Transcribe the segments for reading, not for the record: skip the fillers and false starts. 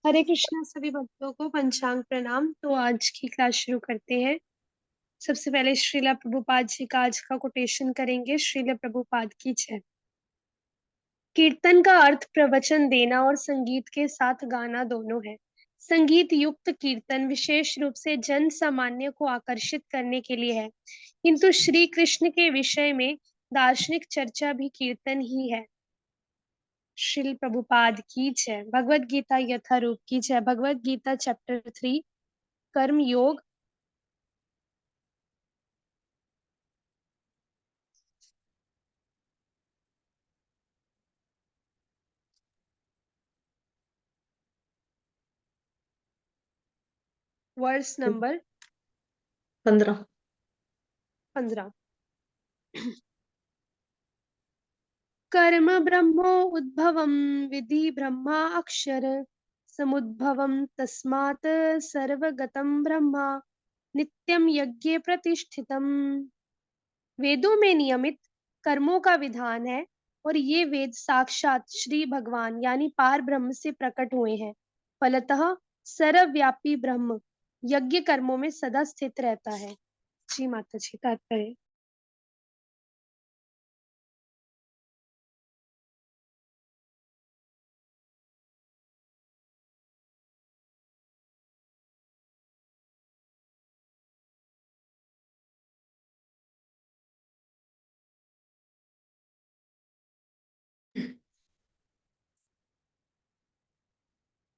हरे कृष्णा सभी भक्तों को पंचांग प्रणाम। तो आज की क्लास शुरू करते हैं। सबसे पहले श्रीला प्रभुपाद जी का आज का कोटेशन करेंगे। श्रीला प्रभुपाद की जय। कीर्तन का अर्थ प्रवचन देना और संगीत के साथ गाना दोनों है। संगीत युक्त कीर्तन विशेष रूप से जन सामान्य को आकर्षित करने के लिए है, किंतु श्री कृष्ण के विषय में दार्शनिक चर्चा भी कीर्तन ही है। श्रील प्रभुपाद की जय। भगवत गीता यथारूप की जय। Bhagavad Gita chapter 3 Karma Yoga. Verse number 15। 15। कर्म ब्रह्मो उद्भवम विधि ब्रह्मा अक्षर समुद्भवम तस्मात् सर्वगतम ब्रह्मा नित्यम यज्ञे प्रतिष्ठितम। वेदों में नियमित कर्मों का विधान है और ये वेद साक्षात श्री भगवान यानी पार ब्रह्म से प्रकट हुए हैं। फलतः सर्वव्यापी ब्रह्म यज्ञ कर्मों में सदा स्थित रहता है। जी माता जी, तात्पर्य।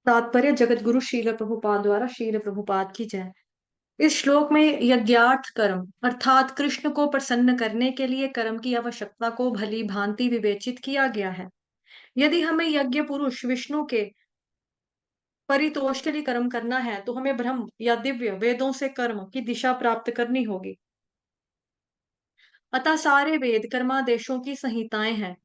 तात्पर्य जगत गुरु शील प्रभुपाद द्वारा शील प्रभुपाद की जय। इस श्लोक में यज्ञार्थ कर्म अर्थात कृष्ण को प्रसन्न करने के लिए कर्म की आवश्यकता को भली भांति विवेचित किया गया है। यदि हमें यज्ञ पुरुष विष्णु के परितोष के लिए कर्म करना है तो हमें ब्रह्म या दिव्य वेदों से कर्म की दिशा प्राप्त करनी होगी। अतः सारे वेद कर्मादेशों की संहिताएं हैं।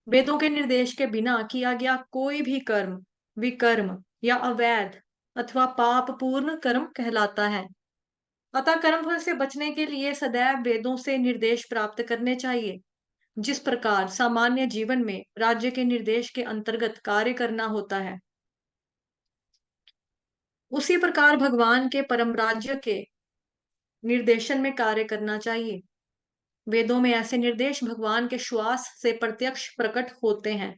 वेदों के निर्देश के बिना किया गया कोई भी कर्म विकर्म या अवैध अथवा पाप पूर्ण कर्म कहलाता है। अतः कर्मफल से बचने के लिए सदैव वेदों से निर्देश प्राप्त करने चाहिए। जिस प्रकार सामान्य जीवन में राज्य के निर्देश के अंतर्गत कार्य करना होता है, उसी प्रकार भगवान के परम राज्य के निर्देशन में कार्य करना चाहिए। वेदों में ऐसे निर्देश भगवान के श्वास से प्रत्यक्ष प्रकट होते हैं।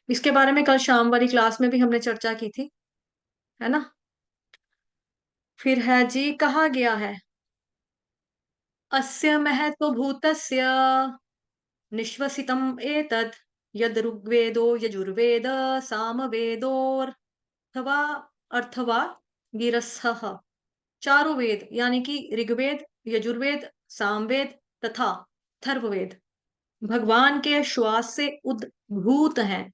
इसके बारे में कल शाम वाली क्लास में भी हमने चर्चा की थी, है ना। फिर है जी, कहा गया है अस्य महत्वभूतस्य निश्वसितम एतद यद ऋग्वेदो यजुर्वेद सामवेदोर्थवा अर्थवा गिरस्थ। चारों वेद यानी कि ऋग्वेद, यजुर्वेद, सामवेद तथा अथर्ववेद भगवान के श्वास से उद्भूत हैं।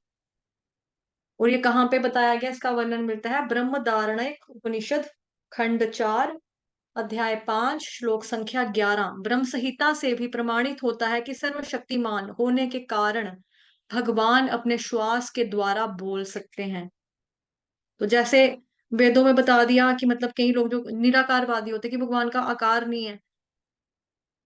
और ये कहाँ पे बताया गया, इसका वर्णन मिलता है ब्रह्मदारण्यक उपनिषद खंड 4 अध्याय 5 श्लोक संख्या 11। ब्रह्म संहिता से भी प्रमाणित होता है कि सर्वशक्तिमान होने के कारण भगवान अपने श्वास के द्वारा बोल सकते हैं। तो जैसे वेदों में बता दिया कि मतलब कई लोग जो निराकारवादी होते हैं कि भगवान का आकार नहीं है,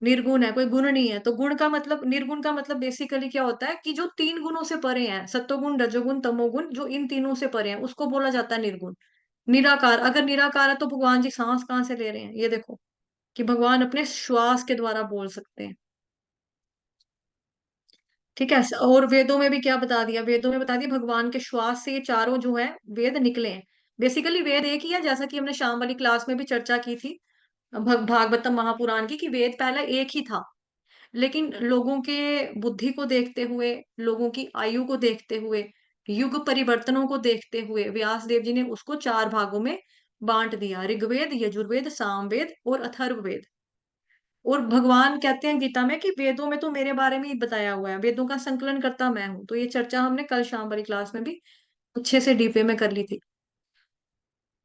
निर्गुण है, कोई गुण नहीं है। तो गुण का मतलब, निर्गुण का मतलब बेसिकली क्या होता है कि जो तीन गुणों से परे हैं, सत्वगुण रजोगुण तमोगुण, जो इन तीनों से परे हैं उसको बोला जाता है निर्गुण। निराकार, अगर निराकार है तो भगवान जी सांस कहाँ से ले रहे हैं, ये देखो कि भगवान अपने श्वास के द्वारा बोल सकते हैं। ठीक है। और वेदों में भी क्या बता दिया, वेदों में बता दिया भगवान के श्वास से ये चारों जो है वेद निकले हैं। बेसिकली वेद एक ही है, जैसा कि हमने शाम वाली क्लास में भी चर्चा की थी भागवतम महापुराण की, कि वेद पहले एक ही था। लेकिन लोगों के बुद्धि को देखते हुए, लोगों की आयु को देखते हुए, युग परिवर्तनों को देखते हुए व्यास देव जी ने उसको चार भागों में बांट दिया, ऋग्वेद, यजुर्वेद, सामवेद और अथर्ववेद। और भगवान कहते हैं गीता में कि वेदों में तो मेरे बारे में ही बताया हुआ है, वेदों का संकलन करता मैं हूं। तो ये चर्चा हमने कल शाम वाली क्लास में भी अच्छे से डीपे में कर ली थी।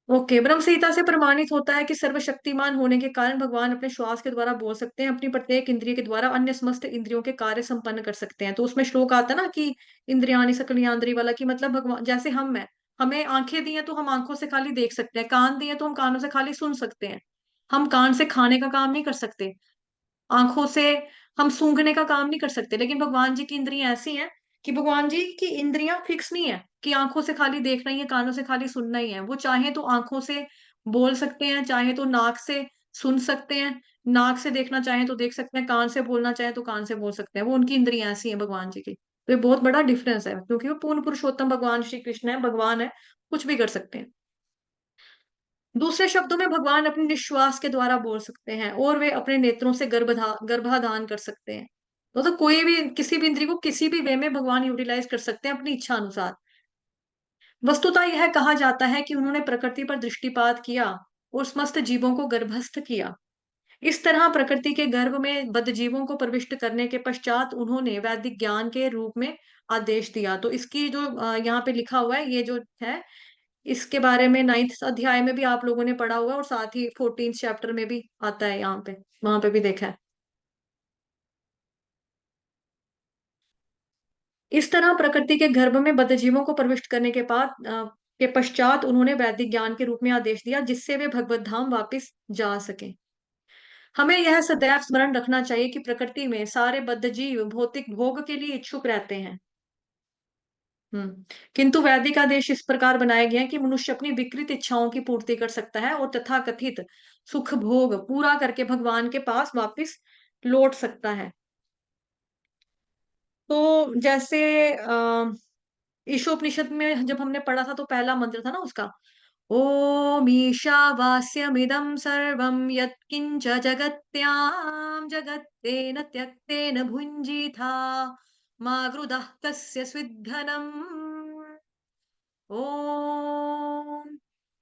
ओके। ब्रह्म संहिता से प्रमाणित होता है कि सर्वशक्तिमान होने के कारण भगवान अपने श्वास के द्वारा बोल सकते हैं, अपनी प्रत्येक इंद्रिय के द्वारा अन्य समस्त इंद्रियों के कार्य संपन्न कर सकते हैं। तो उसमें श्लोक आता है ना कि इंद्रियाणि सकलयान्द्रिय वाला, कि मतलब भगवान जैसे हम है, हमें आंखें दी हैं तो हम आंखों से खाली देख सकते हैं, कान दिए तो हम कानों से खाली सुन सकते हैं। हम कान से खाने का काम नहीं कर सकते, आंखों से हम सूंघने का काम नहीं कर सकते। लेकिन भगवान जी की इंद्रियां ऐसी हैं कि भगवान जी की इंद्रियाँ फिक्स नहीं है, कि आँखों से खाली देखना ही है, कानों से खाली सुनना ही है। वो चाहें तो आँखों से बोल सकते हैं, चाहे तो नाक से सुन सकते हैं, नाक से देखना चाहें तो देख सकते हैं, कान से बोलना चाहें तो कान से बोल सकते हैं। वो उनकी इंद्रियाँ ऐसी हैं भगवान जी की। तो ये बहुत बड़ा डिफरेंस है, क्योंकि वो पूर्ण पुरुषोत्तम भगवान श्री कृष्ण है, भगवान है, कुछ भी कर सकते हैं। दूसरे शब्दों में भगवान अपने निश्वास के द्वारा बोल सकते हैं और वे अपने नेत्रों से गर्भाधान कर सकते हैं। तो कोई भी किसी भी इंद्रिय को किसी भी वे में भगवान यूटिलाइज कर सकते हैं अपनी इच्छा अनुसार। वस्तुतः यह कहा जाता है कि उन्होंने प्रकृति पर दृष्टिपात किया और समस्त जीवों को गर्भस्थ किया। इस तरह प्रकृति के गर्भ में बद्धजीवों को प्रविष्ट करने के पश्चात उन्होंने वैदिक ज्ञान के रूप में आदेश दिया। तो इसकी जो यहाँ पे लिखा हुआ है, ये जो है, इसके बारे में 9th अध्याय में भी आप लोगों ने पढ़ा हुआ है और साथ ही 14th चैप्टर में भी आता है, यहाँ पे वहां पे भी देखा है। इस तरह प्रकृति के गर्भ में बद्धजीवों को प्रविष्ट करने के पश्चात उन्होंने वैदिक ज्ञान के रूप में आदेश दिया, जिससे वे भगवत धाम वापिस जा सके। हमें यह सदैव स्मरण रखना चाहिए कि प्रकृति में सारे बद्धजीव भौतिक भोग के लिए इच्छुक रहते हैं। किंतु वैदिक आदेश इस प्रकार बनाए गए हैं कि मनुष्य अपनी विकृत इच्छाओं की पूर्ति कर सकता है और तथाकथित सुख भोग पूरा करके भगवान के पास वापस लौट सकता है। तो जैसे ईशोपनिषद में जब हमने पढ़ा था, तो पहला मंत्र था ना उसका, ओम ईशावास्यमिदं सर्वं यत्किंच जगत्यां जगत्तेन त्यक्तेन भुञ्जीथा मा गृधः कस्य स्विद्धनम्। ओम,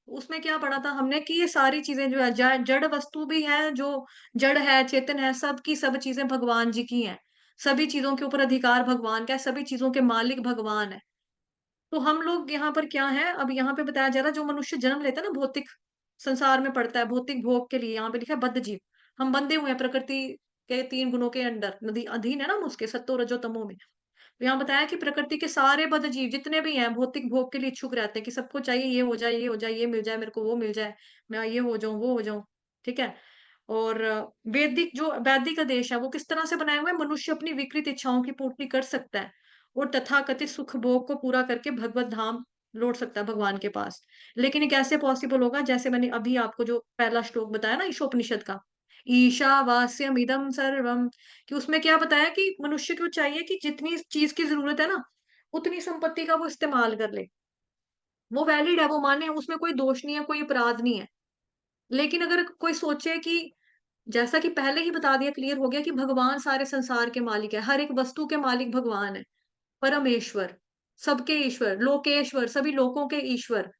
उसमें क्या पढ़ा था हमने कि ये सारी चीजें जो है, जड़ वस्तु भी है, जो जड़ है, चेतन है, सब की सब चीजें भगवान जी की हैं। सभी चीजों के ऊपर अधिकार भगवान का है, सभी चीजों के मालिक भगवान है। तो हम लोग यहाँ पर क्या है, अब यहाँ पे बताया जा रहा है, जो मनुष्य जन्म लेता है ना भौतिक संसार में पड़ता है भौतिक भोग के लिए, यहाँ पे लिखा है बद्ध जीव। हम बंधे हुए हैं प्रकृति के 3 गुणों के अंडर, नदी अधीन है ना हम उसके, सत्तो रजो तमो में। तो यहाँ बताया कि प्रकृति के सारे बद्ध जीव जितने भी हैं भौतिक भोग के लिए इच्छुक रहते हैं, कि सबको चाहिए ये हो जाए, ये हो जाए, ये मिल जाए मेरे को, वो मिल जाए, मैं ये हो जाऊं, वो हो जाऊं। ठीक है। और वैदिक आदेश है वो किस तरह से बनाए हुए हैं, मनुष्य अपनी विकृत इच्छाओं की पूर्ति कर सकता है और तथाकथित सुख भोग को पूरा करके भगवत धाम लौट सकता है भगवान के पास। लेकिन ये कैसे पॉसिबल होगा, जैसे मैंने अभी आपको जो पहला श्लोक बताया ना ईशोपनिषद का, ईशावास्यम इदम सर्वम, कि उसमें क्या बताया कि मनुष्य को चाहिए कि जितनी चीज की जरूरत है ना, उतनी संपत्ति का वो इस्तेमाल कर ले। वो वैलिड है, वो माने, उसमें कोई दोष नहीं है, कोई अपराध नहीं है। लेकिन अगर कोई सोचे कि, जैसा कि पहले ही बता दिया, क्लियर हो गया कि भगवान सारे संसार के मालिक है, हर एक वस्तु के मालिक भगवान है, परमेश्वर, सबके ईश्वर, लोकेश्वर, सभी लोकों के ईश्वर,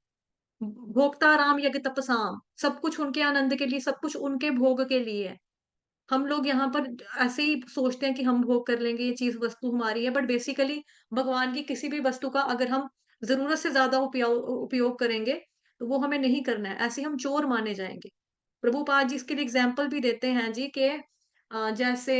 भोक्ता राम यज्ञ तपसाम, सब कुछ उनके आनंद के लिए, सब कुछ उनके भोग के लिए है। हम लोग यहाँ पर ऐसे ही सोचते हैं कि हम भोग कर लेंगे, ये चीज वस्तु हमारी है, बट बेसिकली भगवान की किसी भी वस्तु का अगर हम जरूरत से ज्यादा उपयोग करेंगे, तो वो हमें नहीं करना है, ऐसे हम चोर माने जाएंगे। प्रभुपाद जी इसके लिए एग्जाम्पल भी देते हैं जी के, जैसे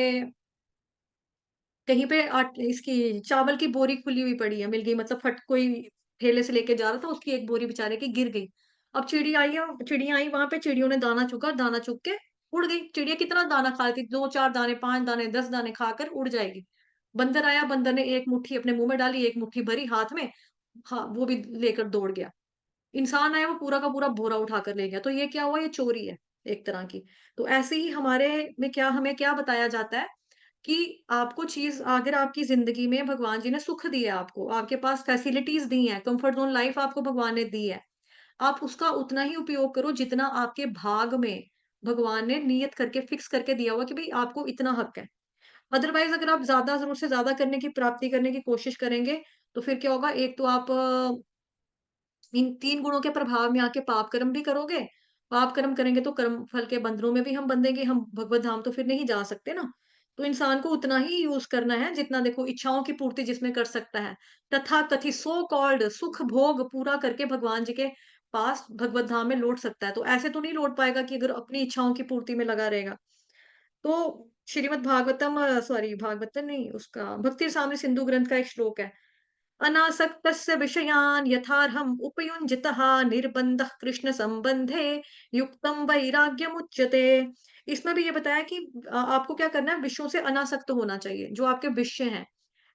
कहीं पे इसकी चावल की बोरी खुली हुई पड़ी है, मिल गई, मतलब फट कोई ठेले से लेके जा रहा था, उसकी एक बोरी बेचारे की गिर गई। अब चिड़िया आई वहां पे, चिड़ियों ने दाना चुगा, दाना चुग के उड़ गई। चिड़िया कितना दाना खा लेती, 2 4 दाने, 5 दाने, 10 दाने खाकर उड़ जाएगी। बंदर आया, बंदर ने एक मुट्ठी अपने मुंह में डाली, एक मुट्ठी भरी हाथ में, हाँ वो भी लेकर दौड़ गया। इंसान आया, वो पूरा का पूरा बोरा उठा कर ले गया। तो ये क्या हुआ, ये चोरी है एक तरह की। तो ऐसे ही हमारे में क्या, हमें क्या बताया जाता है कि आपको चीज, अगर आपकी जिंदगी में भगवान जी ने सुख दिया, आपको आपके पास फैसिलिटीज दी हैं, कंफर्ट जोन लाइफ आपको भगवान ने दी है, आप उसका उतना ही उपयोग करो जितना आपके भाग में भगवान ने नियत करके फिक्स करके दिया हुआ कि भाई आपको इतना हक है। अदरवाइज अगर आप ज्यादा जरूरत से ज्यादा करने की, प्राप्ति करने की कोशिश करेंगे, तो फिर क्या होगा, एक तो आप इन 3 गुणों के प्रभाव में आके पाप कर्म भी करोगे। पाप कर्म करेंगे तो कर्म फल के बंधनों में भी हम बंधेंगे, हम भगवत धाम तो फिर नहीं जा सकते ना। तो इंसान को उतना ही यूज करना है जितना, देखो, इच्छाओं की पूर्ति जिसमें कर सकता है, तथा कथित सो कॉल्ड सुख भोग पूरा करके भगवान जी के पास भगवत धाम में लौट सकता है। तो ऐसे तो नहीं लौट पाएगा कि अगर अपनी इच्छाओं की पूर्ति में लगा रहेगा। तो श्रीमद् भागवतम, सॉरी भागवतम नहीं, उसका भक्ति सामने सिंधु ग्रंथ का एक श्लोक है, अनासक्तस्य विषयान् यथार्हम् उपयुञ्जितः निर्बन्धः कृष्ण संबंधे युक्तम वैराग्यमुच्यते। इसमें भी ये बताया कि आपको क्या करना है, विषयों से अनासक्त होना चाहिए, जो आपके विषय हैं।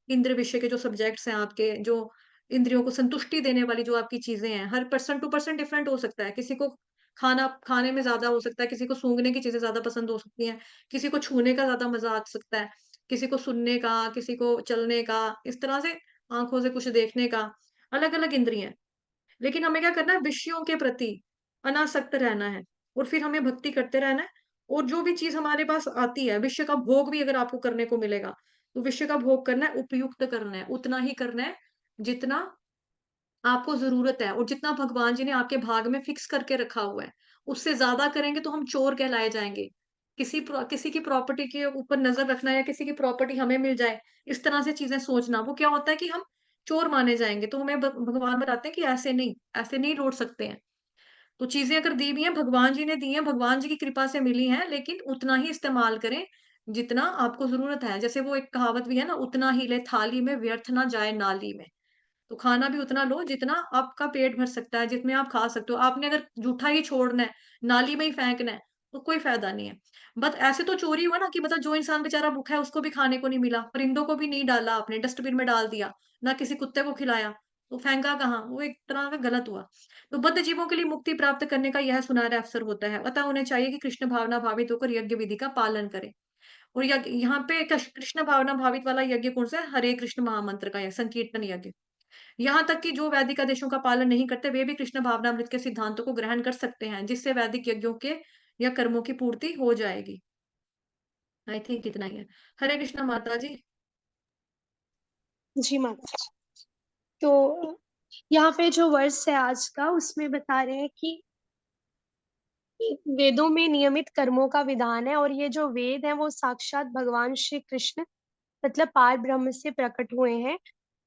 इंद्र विषय के जो सब्जेक्ट्स हैं आपके, जो इंद्रियों को संतुष्टि देने वाली जो आपकी चीज़ें हैं, हर पर्सन टू पर्सन डिफरेंट हो सकता है। किसी को खाने में ज़्यादा हो सकता है, किसी को सूँघने की चीज़ें ज़्यादा पसंद हो सकती हैं, किसी को छूने का ज़्यादा मज़ा आ सकता है, किसी को सुनने का, किसी को चलने का, इस तरह से आँखों से कुछ देखने का, अलग-अलग इंद्रियाँ हैं। लेकिन हमें क्या करना है, विषयों के प्रति अनासक्त रहना है और फिर हमें भक्ति करते रहना है। और जो भी चीज़ हमारे पास आती है, विषय का भोग भी अगर आपको करने को मिलेगा, तो विषय का भोग करना है, उपयुक्त करना है, उतना ही करना है जितना आपको ज़रूरत है और जितना भगवान जी ने आपके भाग में फिक्स करके रखा हुआ है। उससे ज़्यादा करेंगे तो हम चोर कहलाए जाएँगे। किसी की प्रॉपर्टी के ऊपर नज़र रखना या किसी की प्रॉपर्टी हमें मिल जाए, इस तरह से चीज़ें सोचना, वो क्या होता है कि हम चोर माने जाएँगे। तो हमें भ भगवान बताते हैं कि ऐसे नहीं लौट सकते हैं। तो चीज़ें अगर दी भी हैं, भगवान जी ने दी हैं, भगवान जी की कृपा से मिली हैं, लेकिन उतना ही इस्तेमाल करें, जितना आपको ज़रूरत है। जैसे वो एक कहावत भी है ना, "उतना ही ले थाली में, व्यर्थ ना जाए नाली में।" तो खाना भी उतना लो जितना आपका पेट भर सकता है, जितने आप खा सकते हो। आपने अगर जूठा ही छोड़ना है, नाली में ही फेंकना है, तो कोई फ़ायदा नहीं है। बट ऐसे तो चोरी हुआ ना कि मतलब जो इंसान बेचारा भूखा है उसको भी खाने को नहीं मिला, परिंदों को भी नहीं डाला आपने, डस्टबिन में डाल दिया, ना किसी कुत्ते को खिलाया, तो फेंका कहाँ? वो एक तरह का गलत हुआ। तो बद्ध जीवों के लिए मुक्ति प्राप्त करने का यह सुनहरा अवसर होता है, अतः उन्हें चाहिए कि कृष्ण भावना भावित होकर यज्ञ विधि का पालन करें। और यज्ञ यहाँ पे कृष्ण भावना भावित वाला यज्ञ कौन-सा है? हरे कृष्ण महामंत्र का संकीर्तन यज्ञ। यहाँ तक कि जो वैदिक आदेशों का पालन नहीं करते, वे भी कृष्ण भावनामृत के सिद्धांतों को ग्रहण कर सकते हैं, जिससे वैदिक यज्ञों के या कर्मों की पूर्ति हो जाएगी। आई थिंक इतना ही है। हरे कृष्णा माता जी। जी माता जी। तो यहाँ पे जो वर्ष है आज का, उसमें बता रहे हैं कि वेदों में नियमित कर्मों का विधान है, और ये जो वेद है वो साक्षात भगवान श्री कृष्ण मतलब पार ब्रह्म से प्रकट हुए हैं,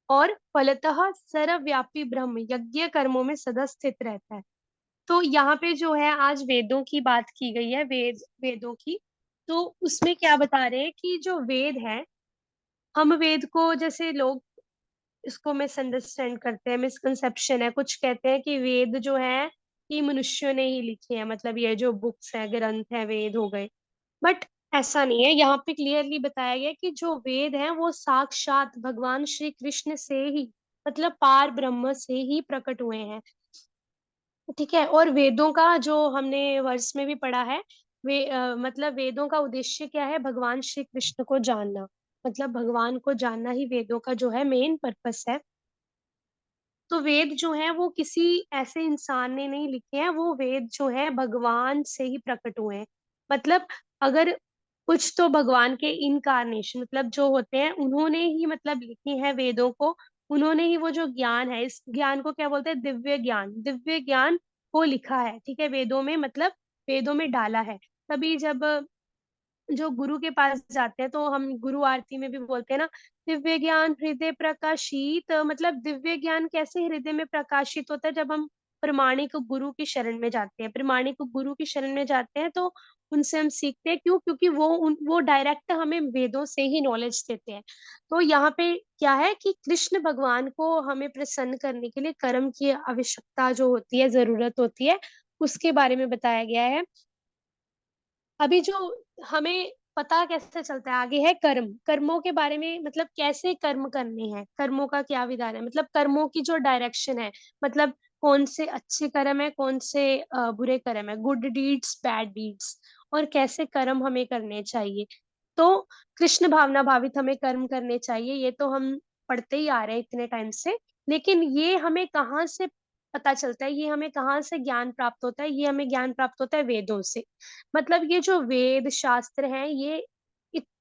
और फलतः सर्वव्यापी ब्रह्म यज्ञ कर्मों में सदा स्थित रहता है। तो यहाँ पे जो है आज वेदों की बात की गई है, वेदों की। तो उसमें क्या बता रहे हैं कि जो वेद है, हम वेद को जैसे लोग इसको मिसअंडरस्टैंड करते हैं, मिसकंसेप्शन है, कुछ कहते हैं कि वेद जो है ये मनुष्यों ने ही लिखे हैं, मतलब ये जो बुक्स है, ग्रंथ है, वेद हो गए। बट ऐसा नहीं है, यहाँ पे क्लियरली बताया गया कि जो वेद है वो साक्षात भगवान श्री कृष्ण से ही मतलब पार ब्रह्म से ही प्रकट हुए हैं। ठीक है। और वेदों का जो हमने वर्ष में भी पढ़ा है, मतलब वेदों का उद्देश्य क्या है? भगवान श्री कृष्ण को जानना, मतलब भगवान को जानना ही वेदों का जो है मेन पर्पस है। तो वेद जो है वो किसी ऐसे इंसान ने नहीं लिखे हैं, वो वेद जो है भगवान से ही प्रकट हुए हैं। मतलब अगर कुछ तो भगवान के इनकारनेशन मतलब जो होते हैं उन्होंने ही मतलब लिखी है वेदों को। उन्होंने ही वो जो ज्ञान है, इस ज्ञान को क्या बोलते हैं? दिव्य ज्ञान। दिव्य ज्ञान को लिखा है, ठीक है, वेदों में, मतलब वेदों में डाला है। तभी जब जो गुरु के पास जाते हैं तो हम गुरु आरती में भी बोलते हैं ना, दिव्य ज्ञान हृदय प्रकाशित। मतलब दिव्य ज्ञान कैसे हृदय में प्रकाशित होता है? जब हम प्रमाणिक गुरु की शरण में जाते हैं, प्रमाणिक गुरु की शरण में जाते हैं तो उनसे हम सीखते हैं। क्यों? क्योंकि वो डायरेक्ट हमें वेदों से ही नॉलेज देते हैं। तो यहाँ पे क्या है कि कृष्ण भगवान को हमें प्रसन्न करने के लिए कर्म की आवश्यकता जो होती है, जरूरत होती है, उसके बारे में बताया गया है। अभी जो हमें पता कैसे चलता है आगे है कर्म, कर्मों के बारे में, मतलब कैसे कर्म करने हैं, कर्मों का क्या विधान है, मतलब कर्मों की जो डायरेक्शन है, मतलब कौन से अच्छे कर्म है, कौन से बुरे कर्म है, गुड डीड्स बैड डीड्स, और कैसे कर्म हमें करने चाहिए। तो कृष्ण भावना भावित हमें कर्म करने चाहिए, ये तो हम पढ़ते ही आ रहे हैं इतने टाइम से। लेकिन ये हमें कहाँ से पता चलता है, ये हमें कहाँ से ज्ञान प्राप्त होता है? ये हमें ज्ञान प्राप्त होता है वेदों से। मतलब ये जो वेद शास्त्र हैं ये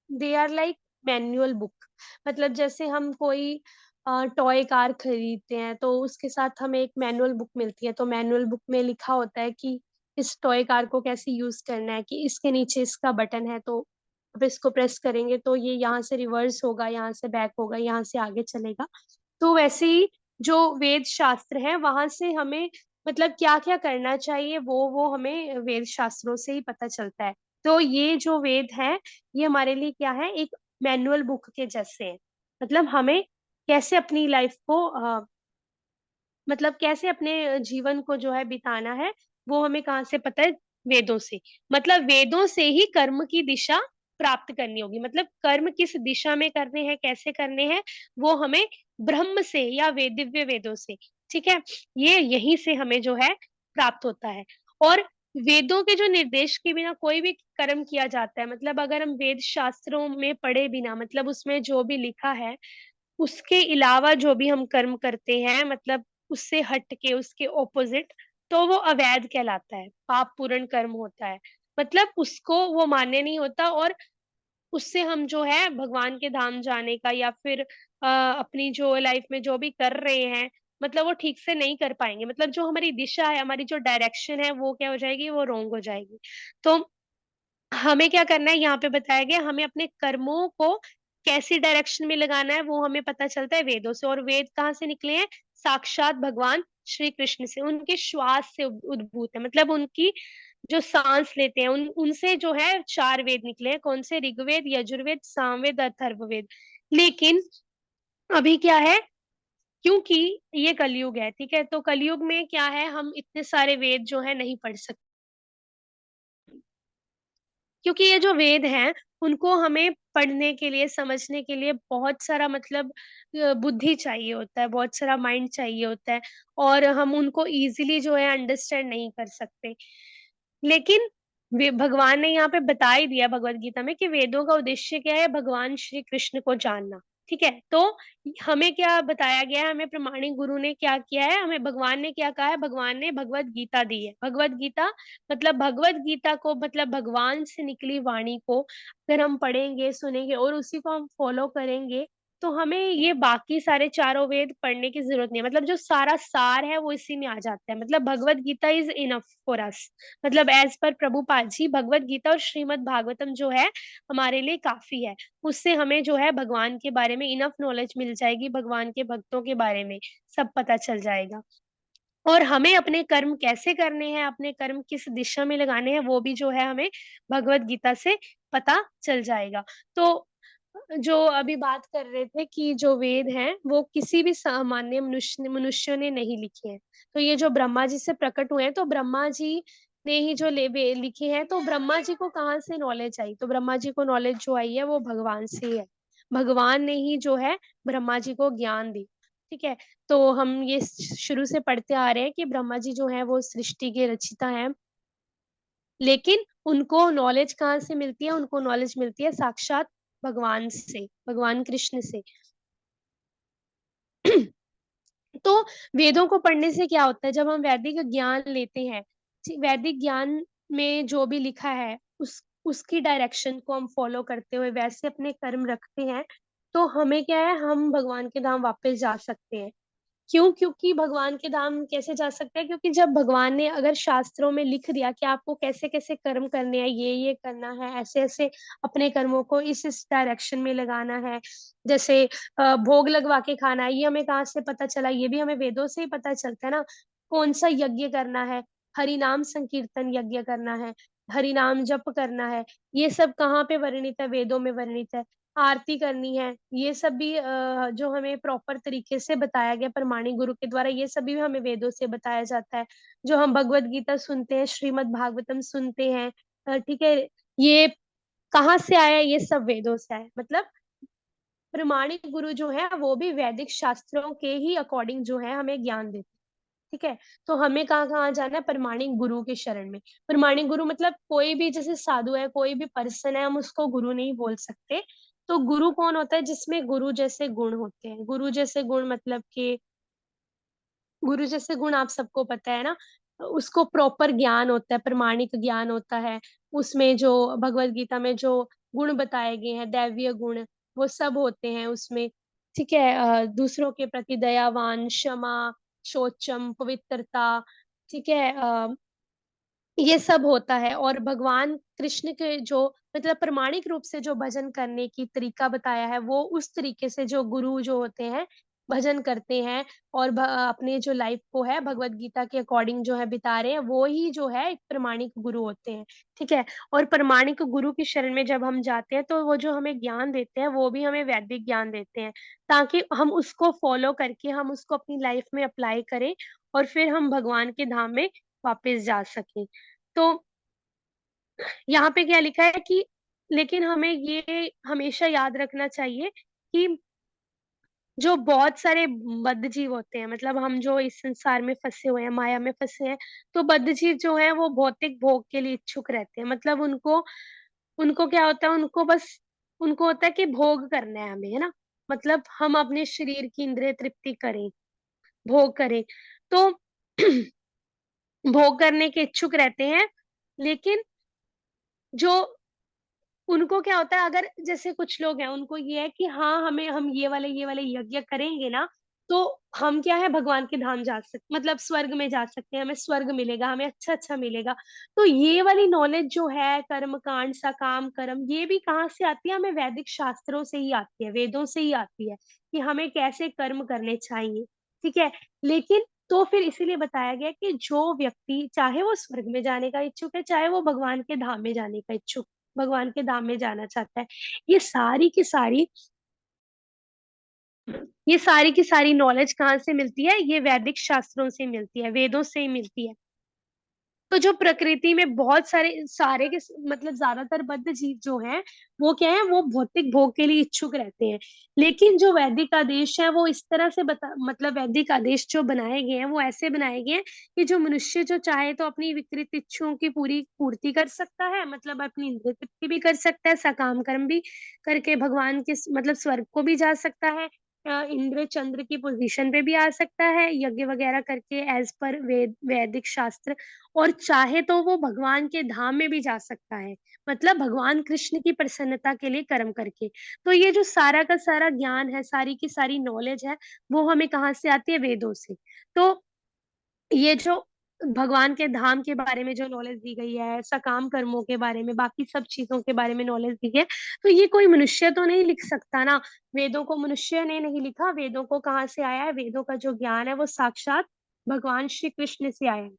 they are like manual book. मतलब जैसे हम कोई टॉय कार खरीदते हैं तो उसके साथ हमें एक मैनुअल बुक मिलती है, तो मैनुअल बुक में लिखा होता है कि इस टॉय कार को कैसे यूज करना है, कि इसके नीचे इसका बटन है, तो अब इसको प्रेस करेंगे तो ये यहाँ से रिवर्स होगा, यहाँ से बैक होगा, यहाँ से आगे चलेगा। तो वैसे ही जो वेद शास्त्र है वहां से हमें मतलब क्या क्या करना चाहिए, वो हमें वेद शास्त्रों से ही पता चलता है। तो ये जो वेद है ये हमारे लिए क्या है? एक मैनुअल बुक के जैसे है। मतलब हमें कैसे अपनी लाइफ को मतलब कैसे अपने जीवन को जो है बिताना है, वो हमें कहाँ से पता है? वेदों से। मतलब वेदों से ही कर्म की दिशा प्राप्त करनी होगी। मतलब कर्म किस दिशा में करने हैं, कैसे करने हैं, वो हमें ब्रह्म से या दिव्य वेदों से, ठीक है, ये यहीं से हमें जो है प्राप्त होता है। और वेदों के जो निर्देश के बिना कोई भी कर्म किया जाता है, मतलब अगर हम वेद शास्त्रों में पढ़े बिना, मतलब उसमें जो भी लिखा है उसके अलावा जो भी हम कर्म करते हैं, मतलब उससे हट के, उसके ऑपोजिट, तो वो अवैध कहलाता है, पाप पूर्ण कर्म होता है। मतलब उसको वो मान्य नहीं होता, और उससे हम जो है भगवान के धाम जाने का, या फिर अपनी जो लाइफ में जो भी कर रहे हैं, मतलब वो ठीक से नहीं कर पाएंगे। मतलब जो हमारी दिशा है, हमारी जो डायरेक्शन है, वो क्या हो जाएगी, वो रॉन्ग हो जाएगी। तो हमें क्या करना है, यहाँ पे बताया गया, हमें अपने कर्मों को कैसी डायरेक्शन में लगाना है, वो हमें पता चलता है वेदों से। और वेद कहाँ से निकले हैं? साक्षात भगवान श्री कृष्ण से, उनके श्वास से उद्भूत है। मतलब उनकी जो सांस लेते हैं, उनसे जो है चार वेद निकले हैं। कौन से? ऋग्वेद, यजुर्वेद, सामवेद, अथर्ववेद। लेकिन अभी क्या है, क्योंकि ये कलयुग है, ठीक है, तो कलयुग में क्या है, हम इतने सारे वेद जो है नहीं पढ़ सकते, क्योंकि ये जो वेद हैं, उनको हमें पढ़ने के लिए, समझने के लिए बहुत सारा, मतलब बुद्धि चाहिए होता है, बहुत सारा माइंड चाहिए होता है, और हम उनको इजीली जो है अंडरस्टैंड नहीं कर सकते। लेकिन भगवान ने यहाँ पे बता ही दिया भगवत गीता में कि वेदों का उद्देश्य क्या है, भगवान श्री कृष्ण को जानना। ठीक है, तो हमें क्या बताया गया है, हमें प्रमाणिक गुरु ने क्या किया है, हमें भगवान ने क्या कहा है, भगवान ने भगवत गीता दी है। भगवत गीता मतलब भगवत गीता को, मतलब भगवान से निकली वाणी को अगर हम पढ़ेंगे, सुनेंगे और उसी को हम फॉलो करेंगे, तो हमें ये बाकी सारे चारों वेद पढ़ने की जरूरत नहीं है। मतलब जो सारा सार है वो इसी में आ जाता है। मतलब Bhagavad Gita is enough for us. मतलब एज पर प्रभुपाद जी, भगवत गीता और श्रीमद् भागवतम जो है हमारे लिए काफी है। उससे हमें जो है भगवान के बारे में इनफ नॉलेज मिल जाएगी, भगवान के भक्तों के बारे में सब पता चल जाएगा। और हमें अपने कर्म कैसे करने हैं, अपने कर्म किस दिशा में लगाने हैं, वो भी जो है हमें भगवत गीता से पता चल जाएगा। तो जो अभी बात कर रहे थे कि जो वेद हैं वो किसी भी सामान्य मनुष्यों ने नहीं लिखे हैं। तो ये जो ब्रह्मा जी से प्रकट हुए हैं, तो ब्रह्मा जी ने ही जो लिखे हैं, तो ब्रह्मा जी को कहाँ से नॉलेज आई? तो ब्रह्मा जी को नॉलेज जो आई है वो भगवान से ही है। भगवान ने ही जो है ब्रह्मा जी को ज्ञान दी। ठीक है, तो हम ये शुरू से पढ़ते आ रहे हैं कि ब्रह्मा जी जो है वो सृष्टि के रचिता हैं। लेकिन उनको नॉलेज कहाँ से मिलती है? उनको नॉलेज मिलती है साक्षात भगवान से, भगवान कृष्ण से। तो वेदों को पढ़ने से क्या होता है, जब हम वैदिक ज्ञान लेते हैं, वैदिक ज्ञान में जो भी लिखा है उसकी डायरेक्शन को हम फॉलो करते हुए वैसे अपने कर्म रखते हैं, तो हमें क्या है, हम भगवान के धाम वापस जा सकते हैं। क्यों? क्योंकि भगवान के धाम कैसे जा सकते हैं? क्योंकि जब भगवान ने अगर शास्त्रों में लिख दिया कि आपको कैसे कैसे कर्म करने हैं, ये करना है, ऐसे ऐसे अपने कर्मों को इस डायरेक्शन में लगाना है, जैसे भोग लगवा के खाना है, ये हमें कहाँ से पता चला? ये भी हमें वेदों से ही पता चलता है ना। कौन सा यज्ञ करना है? हरि नाम संकीर्तन यज्ञ करना है, हरि नाम जप करना है, ये सब कहाँ पे वर्णित है? वेदों में वर्णित है। आरती करनी है, ये सब भी जो हमें प्रॉपर तरीके से बताया गया प्रमाणिक गुरु के द्वारा, ये सभी हमें वेदों से बताया जाता है। जो हम भगवत गीता सुनते हैं, श्रीमद् भागवतम सुनते हैं, ठीक है, ये कहाँ से आया? ये सब वेदों से आया। मतलब प्रमाणिक गुरु जो है वो भी वैदिक शास्त्रों के ही अकॉर्डिंग जो है हमें ज्ञान देते हैं। ठीक है, तो हमें कहाँ कहाँ जाना है? प्रमाणिक गुरु के शरण में। प्रमाणिक गुरु मतलब कोई भी, जैसे साधु है, कोई भी पर्सन है, हम उसको गुरु नहीं बोल सकते। तो गुरु कौन होता है? जिसमें गुरु जैसे गुण होते हैं। गुरु जैसे गुण मतलब कि गुरु जैसे गुण आप सबको पता है ना, उसको प्रॉपर ज्ञान होता है, प्रमाणिक ज्ञान होता है। उसमें जो भगवत गीता में जो गुण बताए गए हैं, दैवीय गुण, वो सब होते हैं उसमें। ठीक है, दूसरों के प्रति दयावान, क्षमा, शौचम, पवित्रता, ठीक है, ये सब होता है। और भगवान कृष्ण के जो, मतलब प्रमाणिक रूप से जो भजन करने की तरीका बताया है, वो उस तरीके से जो गुरु जो होते हैं भजन करते हैं, और अपने जो लाइफ को है भगवत गीता के अकॉर्डिंग जो है बिता रहे हैं, वो ही जो है एक प्रमाणिक गुरु होते हैं। ठीक है, और प्रमाणिक गुरु की शरण में जब हम जाते हैं, तो वो जो हमें ज्ञान देते हैं वो भी हमें वैदिक ज्ञान देते हैं, ताकि हम उसको फॉलो करके हम उसको अपनी लाइफ में अप्लाई करें, और फिर हम भगवान के धाम में वापस जा सकें। तो यहाँ पे क्या लिखा है कि लेकिन हमें ये हमेशा याद रखना चाहिए कि जो बहुत सारे बद्ध जीव होते हैं, मतलब हम जो इस संसार में फंसे हुए हैं, माया में फंसे हैं, तो बद्ध जीव जो है वो भौतिक भोग के लिए इच्छुक रहते हैं। मतलब उनको उनको क्या होता है, उनको होता है कि भोग करना है हमें, है ना। मतलब हम अपने शरीर की इंद्रिय तृप्ति करें, भोग करें। तो भोग करने के इच्छुक रहते हैं। लेकिन जो उनको क्या होता है, अगर जैसे कुछ लोग हैं उनको ये है कि हाँ, हमें हम ये वाले यज्ञ करेंगे ना, तो हम क्या है, भगवान के धाम जा सकते, मतलब स्वर्ग में जा सकते हैं, हमें स्वर्ग मिलेगा, हमें अच्छा अच्छा मिलेगा। तो ये वाली नॉलेज जो है, कर्म कांड सकाम कर्म, ये भी कहाँ से आती है, हमें वैदिक शास्त्रों से ही आती है, वेदों से ही आती है कि हमें कैसे कर्म करने चाहिए। ठीक है। लेकिन तो फिर इसीलिए बताया गया कि जो व्यक्ति चाहे वो स्वर्ग में जाने का इच्छुक है, चाहे वो भगवान के धाम में जाने का इच्छुक, भगवान के धाम में जाना चाहता है, ये सारी की सारी ये सारी की सारी नॉलेज कहाँ से मिलती है, ये वैदिक शास्त्रों से मिलती है, वेदों से ही मिलती है। तो जो प्रकृति में बहुत सारे के मतलब ज्यादातर बद्ध जीव जो हैं, वो क्या है, वो भौतिक भोग के लिए इच्छुक रहते हैं। लेकिन जो वैदिक आदेश है वो इस तरह से मतलब वैदिक आदेश जो बनाए गए हैं वो ऐसे बनाए गए हैं कि जो मनुष्य जो चाहे तो अपनी विकृत इच्छाओं की पूरी पूर्ति कर सकता है, मतलब अपनी इंद्रिय तृप्ति भी कर सकता है, सकाम कर्म भी करके भगवान के मतलब स्वर्ग को भी जा सकता है, इंद्र चंद्र की पोजीशन पे भी आ सकता है, यज्ञ वगैरह करके एज पर वैदिक शास्त्र। और चाहे तो वो भगवान के धाम में भी जा सकता है, मतलब भगवान कृष्ण की प्रसन्नता के लिए कर्म करके। तो ये जो सारा का सारा ज्ञान है, सारी की सारी नॉलेज है, वो हमें कहाँ से आती है, वेदों से। तो ये जो भगवान के धाम के बारे में जो नॉलेज दी गई है, सकाम कर्मों के बारे में, बाकी सब चीजों के बारे में नॉलेज दी है, तो ये कोई मनुष्य तो नहीं लिख सकता ना। वेदों को मनुष्य ने नहीं लिखा, वेदों को कहाँ से आया है, वेदों का जो ज्ञान है वो साक्षात भगवान श्री कृष्ण से आया है।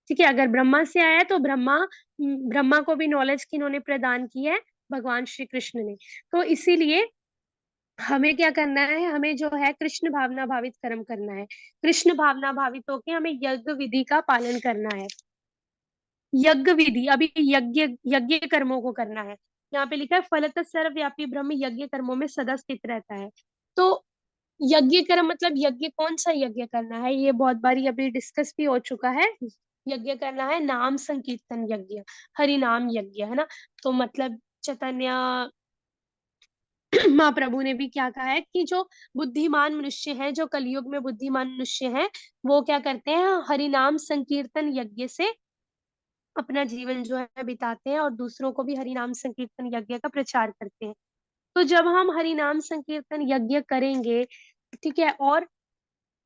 ठीक है। अगर ब्रह्मा से आया है तो ब्रह्मा को भी नॉलेज किन्होंने प्रदान की है, भगवान श्री कृष्ण ने। तो इसीलिए हमें क्या करना है, हमें जो है कृष्ण भावना भावित कर्म करना है। कृष्ण भावना भावित होके हमें यज्ञ विधि का पालन करना है। यज्ञ विधि, अभी यज्ञ यज्ञ कर्मों को करना है। यहाँ पे लिखा है फलतः सर्वव्यापी ब्रह्म यज्ञ कर्मों में सदा स्थित रहता है। तो यज्ञ कर्म मतलब यज्ञ, कौन सा यज्ञ करना है, ये बहुत बारी अभी डिस्कस भी हो चुका है। यज्ञ करना है नाम संकीर्तन यज्ञ, हरि नाम यज्ञ, है ना। तो मतलब चैतन्य महाप्रभु ने भी क्या कहा है कि जो बुद्धिमान मनुष्य हैं, जो कलयुग में बुद्धिमान मनुष्य हैं, वो क्या करते हैं, हरि नाम संकीर्तन यज्ञ से अपना जीवन जो है बिताते हैं और दूसरों को भी हरि नाम संकीर्तन यज्ञ का प्रचार करते हैं। तो जब हम हरि नाम संकीर्तन यज्ञ करेंगे, ठीक है, और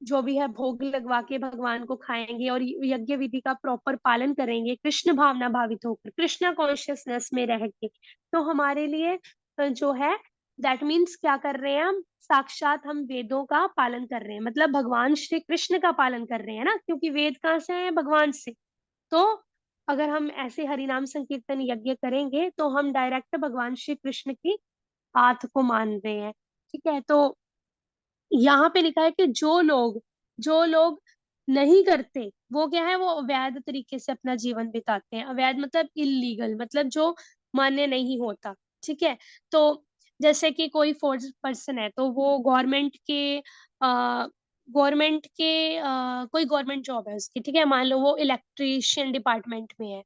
जो भी है भोग लगवा के भगवान को खाएंगे और यज्ञ विधि का प्रॉपर पालन करेंगे, कृष्ण भावना भावित होकर, कृष्ण कॉन्शियसनेस में रह के, तो हमारे लिए जो है, दैट मीन्स क्या कर रहे हैं हम, साक्षात हम वेदों का पालन कर रहे हैं, मतलब भगवान श्री कृष्ण का पालन कर रहे हैं ना, क्योंकि वेद कहाँ से है, भगवान से। तो अगर हम ऐसे हरि नाम संकीर्तन यज्ञ करेंगे तो हम डायरेक्ट भगवान श्री कृष्ण की बात को मान रहे हैं। ठीक है। तो यहाँ पे लिखा है कि जो लोग नहीं करते, वो क्या है, वो अवैध तरीके से अपना जीवन बिताते हैं। अवैध मतलब इलीगल, मतलब जो मान्य नहीं होता। ठीक है। तो जैसे कि कोई फोर्स पर्सन है, तो वो कोई गवर्नमेंट जॉब है उसकी, ठीक है, मान लो वो इलेक्ट्रीशियन डिपार्टमेंट में है,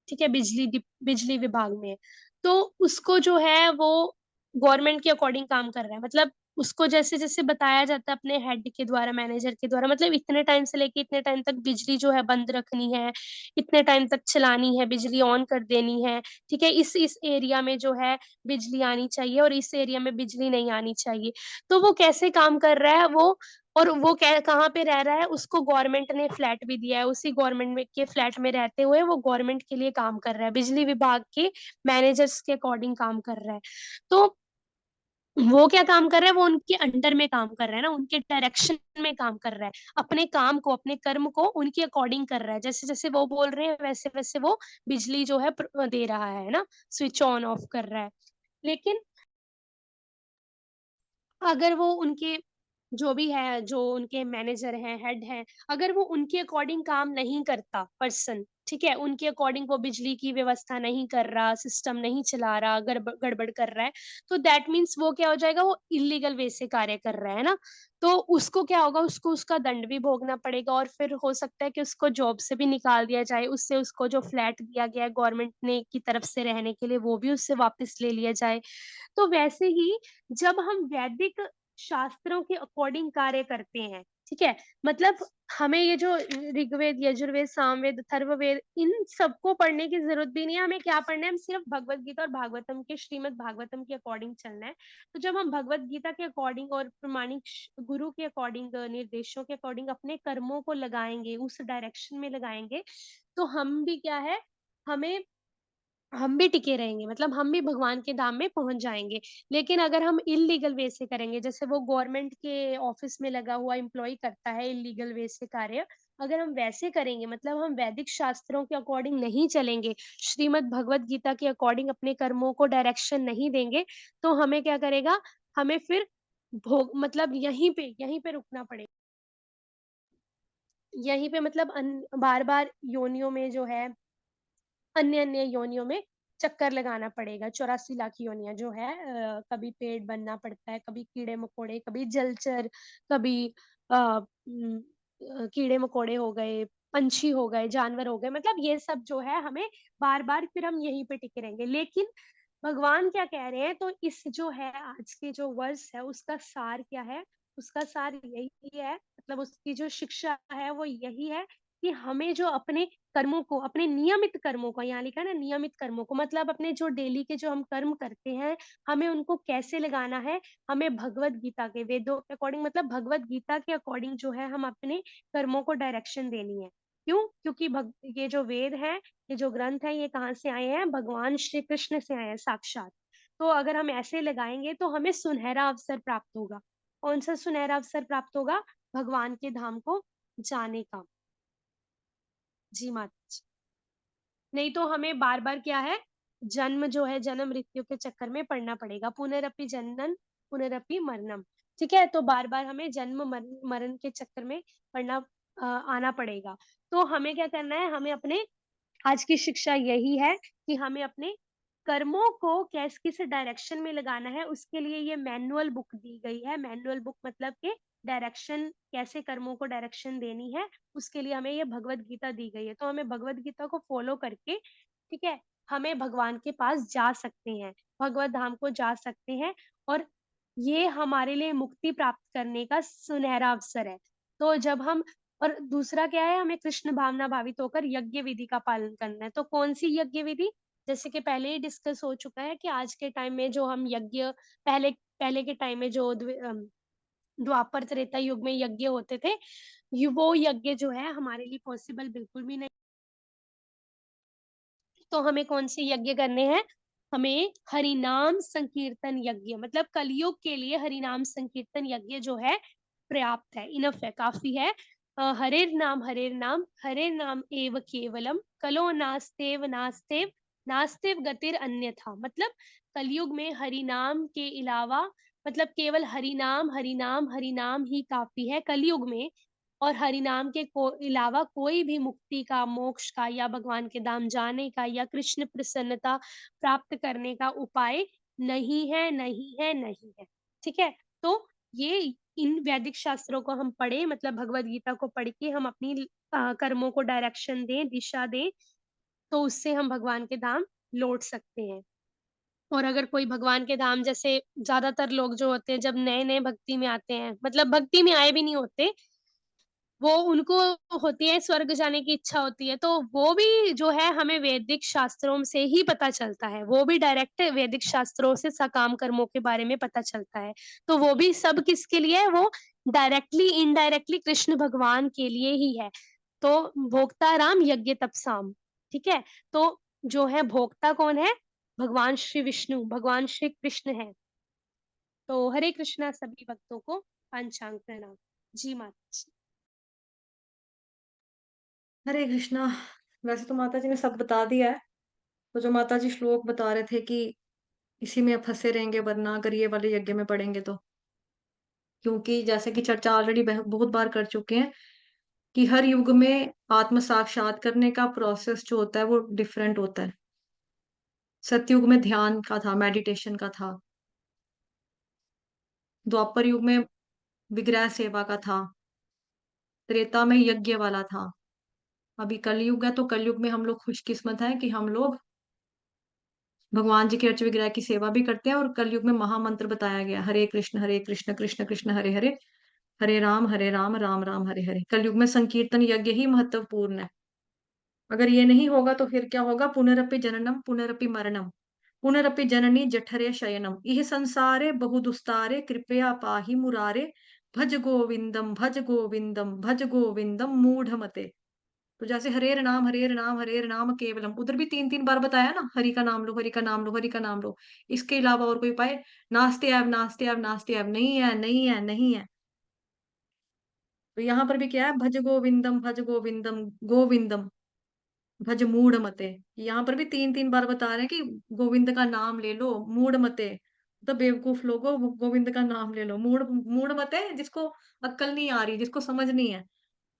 ठीक है, बिजली विभाग में है। तो उसको जो है वो गवर्नमेंट के अकॉर्डिंग काम कर रहा है, मतलब उसको जैसे जैसे बताया जाता है अपने हेड के द्वारा, मैनेजर के द्वारा, मतलब इतने टाइम से लेके इतने टाइम तक बिजली जो है बंद रखनी है, इतने टाइम तक चलानी है, बिजली ऑन कर देनी है। ठीक है। इस एरिया में जो है बिजली आनी चाहिए और इस एरिया में बिजली नहीं आनी चाहिए। तो वो कैसे काम कर रहा है वो, और वो कहाँ पे रह रहा है, उसको गवर्नमेंट ने फ्लैट भी दिया है, उसी गवर्नमेंट में के फ्लैट में रहते हुए वो गवर्नमेंट के लिए काम कर रहा है, बिजली विभाग के मैनेजर्स के अकॉर्डिंग काम कर रहा है। तो वो क्या काम कर रहा है, वो उनके अंडर में काम कर रहा है ना, उनके डायरेक्शन में काम कर रहा है, अपने काम को, अपने कर्म को उनके अकॉर्डिंग कर रहा है, जैसे जैसे वो बोल रहे हैं वैसे वैसे वो बिजली जो है दे रहा है ना, स्विच ऑन ऑफ कर रहा है। लेकिन अगर वो उनके जो भी है, जो उनके मैनेजर हैं, हेड हैं, अगर वो उनके अकॉर्डिंग काम नहीं करता पर्सन, ठीक है? उनके अकॉर्डिंग वो बिजली की व्यवस्था नहीं कर रहा, सिस्टम नहीं चला रहा, गड़बड़ कर रहा है, तो दैट मीन्स वो क्या हो जाएगा, वो इल्लीगल वे से कार्य कर रहा है ना? तो उसको क्या होगा, उसको उसका दंड भी भोगना पड़ेगा और फिर हो सकता है कि उसको जॉब से भी निकाल दिया जाए, उससे उसको जो फ्लैट दिया गया है गवर्नमेंट ने की तरफ से रहने के लिए, वो भी उससे वापस ले लिया जाए। तो वैसे ही जब हम वैदिक शास्त्रों के अकॉर्डिंग कार्य करते हैं, ठीक है? मतलब हमें ये जो ऋग्वेद, यजुर्वेद, सामवेद, अथर्ववेद इन सबको पढ़ने की ज़रूरत भी नहीं है, हमें क्या पढ़ना है, हम सिर्फ भगवद गीता और भागवतम के श्रीमद् भागवतम के अकॉर्डिंग चलना है। तो जब हम भगवद गीता के अकॉर्डिंग और प्रमाणिक गुरु के अकॉर्डिंग निर्देशों के अकॉर्डिंग अपने कर्मों को लगाएँगे, उस डायरेक्शन में लगाएँगे, तो हम भी क्या है, हमें हम भी टिके रहेंगे, मतलब हम भी भगवान के धाम में पहुँच जाएँगे। लेकिन अगर हम इल्लीगल वे से करेंगे, जैसे वो गवर्नमेंट के ऑफ़िस में लगा हुआ एम्प्लॉयी करता है इल्लीगल वे से कार्य, अगर हम वैसे करेंगे, मतलब हम वैदिक शास्त्रों के अकॉर्डिंग नहीं चलेंगे, श्रीमद् भगवद गीता के अकॉर्डिंग अपने कर्मों को डायरेक्शन नहीं देंगे, तो हमें क्या करेगा, हमें फिर भोग मतलब यहीं पे रुकना पड़ेगा। यहीं पे मतलब बार-बार योनियों में जो है अन्य-अन्य योनियों में चक्कर लगाना पड़ेगा, 84 लाख योनियाँ जो है कभी पेड़ बनना पड़ता है, कभी कीड़े-मकोड़े, कभी जलचर, कभी कीड़े-मकोड़े हो गए, पंछी हो गए, जानवर हो गए, मतलब ये सब जो है हमें बार-बार फिर हम यहीं पे टिके रहेंगे। लेकिन भगवान क्या कह रहे हैं, तो इस जो है आज के जो वर्ष है उसका सार क्या है? उसका सार यही है, मतलब उसकी जो शिक्षा है वो यही है कि हमें जो अपने कर्मों को, अपने नियमित कर्मों को, यहाँ लिखा है ना नियमित कर्मों को, मतलब अपने जो डेली के जो हम कर्म करते हैं, हमें उनको कैसे लगाना है? हमें भगवद गीता के वेदों के अकॉर्डिंग, मतलब भगवद गीता के अकॉर्डिंग जो है हम अपने कर्मों को डायरेक्शन देनी है। क्यों? क्योंकि भग ये जो वेद हैं, ये जो ग्रंथ हैं, ये कहाँ से आए हैं? भगवान श्री कृष्ण से आए हैं साक्षात। तो अगर हम ऐसे लगाएँगे तो हमें सुनहरा अवसर प्राप्त होगा। कौन-सा सुनहरा अवसर प्राप्त होगा? भगवान के धाम को जाने का। जी माता जी। नहीं तो हमें बार-बार क्या है, जन्म जो है जन्म मृत्यु के चक्कर में पड़ना पड़ेगा। पुनरपि जनन पुनरपि मरणम, ठीक है? तो बार-बार हमें जन्म मरण के चक्कर में पड़ना आना पड़ेगा। तो हमें क्या करना है, हमें अपने आज की शिक्षा यही है कि हमें अपने कर्मों को किस डायरेक्शन में लगाना है, उसके लिए ये मैनुअल बुक दी गई है। मैनुअल बुक मतलब कि डायरेक्शन, कैसे कर्मों को डायरेक्शन देनी है, उसके लिए हमें ये भगवद गीता दी गई है। तो हमें भगवद गीता को फ़ॉलो करके, ठीक है, हमें भगवान के पास जा सकते हैं, भगवत धाम को जा सकते हैं और ये हमारे लिए मुक्ति प्राप्त करने का सुनहरा अवसर है। तो जब हम और दूसरा क्या है, हमें कृष्ण भावना भावित होकर यज्ञ विधि का पालन करना है। तो कौन-सी यज्ञ विधि? जैसे कि पहले ही डिस्कस हो चुका है कि आज के टाइम में जो हम यज्ञ पहले पहले के टाइम में जो द्वापर त्रेता युग में यज्ञ होते थे, वो यज्ञ जो है हमारे लिए पॉसिबल बिल्कुल भी नहीं। तो हमें कौन से यज्ञ करने हैं? हमें हरिनाम संकीर्तन यज्ञ, मतलब कलयुग के लिए हरिनाम संकीर्तन यज्ञ जो है पर्याप्त है, इनफ है, काफ़ी है। हरेर नाम एव केवलम, कलो नास्तेव नास्तेव गतिर अन्यथा। मतलब कलयुग में हरिनाम के अलावा, मतलब केवल हरिनाम, हरिनाम, हरिनाम ही काफ़ी है कलयुग में। और हरिनाम के को अलावा कोई भी मुक्ति का, मोक्ष का या भगवान के धाम जाने का या कृष्ण प्रसन्नता प्राप्त करने का उपाय नहीं है, नहीं है, नहीं है। ठीक है? तो ये इन वैदिक शास्त्रों को हम पढ़ें, मतलब भगवद गीता को पढ़ के हम अपनी कर्मों को डायरेक्शन दें, दिशा दें, तो उससे हम भगवान के धाम लौट सकते हैं। और अगर कोई भगवान के धाम, जैसे ज़्यादातर लोग जो होते हैं जब नए-नए भक्ति में आते हैं, मतलब भक्ति में आए भी नहीं होते, वो उनको होती है स्वर्ग जाने की इच्छा होती है, तो वो भी जो है हमें वैदिक शास्त्रों से ही पता चलता है। वो भी डायरेक्ट वैदिक शास्त्रों से सकाम कर्मों के बारे में पता चलता है। तो वो भी सब किसके लिए है? वो डायरेक्टली, इनडायरेक्टली कृष्ण भगवान के लिए ही है। तो भोक्ता राम यज्ञ तपसाम, ठीक है? तो जो है भोक्ता कौन है? भगवान श्री विष्णु, भगवान श्री कृष्ण हैं। तो हरे कृष्णा सभी भक्तों को पांचांग प्रणाम। जी माता जी। हरे कृष्णा। वैसे तो माता जी ने सब बता दिया है। तो जो माता जी श्लोक बता रहे थे कि इसी में फँसे रहेंगे वरना अगर ये वाले यज्ञ में पड़ेंगे तो। क्योंकि जैसे कि चर्चा ऑलरेडी बहुत बार कर चुके हैं कि हर युग में आत्म साक्षात करने का प्रोसेस जो होता है वो डिफरेंट होता है। सतयुग में ध्यान का था, मेडिटेशन का था। द्वापर युग में विग्रह सेवा का था। त्रेता में यज्ञ वाला था। अभी कलयुग है, तो कलयुग में हम लोग खुशकिस्मत हैं कि हम लोग भगवान जी के अर्च विग्रह की सेवा भी करते हैं। और कलयुग में महामंत्र बताया गया, हरे कृष्ण कृष्ण कृष्ण हरे हरे, हरे राम राम राम हरे हरे। कलयुग में संकीर्तन यज्ञ ही महत्वपूर्ण है। अगर ये नहीं होगा तो फिर क्या होगा? पुनरपि जननम पुनरपि मरणम, पुनरपि जननी जठरे शयनम, इह संसारे बहुदुस्तारे कृपया पाहि मुरारे, भज गोविंदम भज गोविंदम मूढ़मते। तो जैसे हरेर नाम हरेर नाम केवलम, उधर भी तीन तीन बार बताया ना, हरि का नाम लो, हरि का नाम लो, हरि का नाम लो। इसके अलावा और कोई उपाय? नास्ते ऐव नास्ते ऐव नास्ते ऐव, नहीं है नहीं है नहीं है। तो यहाँ पर भी क्या है? भज गोविंदम गोविंदम भज मूढ़ मते। यहाँ पर भी तीन तीन बार बता रहे हैं कि गोविंद का नाम ले लो, मूढ़ मते। तो बेवकूफ लोगो, गोविंद का नाम ले लो, मूढ़ मूढ़ मते, जिसको अक्ल नहीं आ रही, जिसको समझ नहीं है।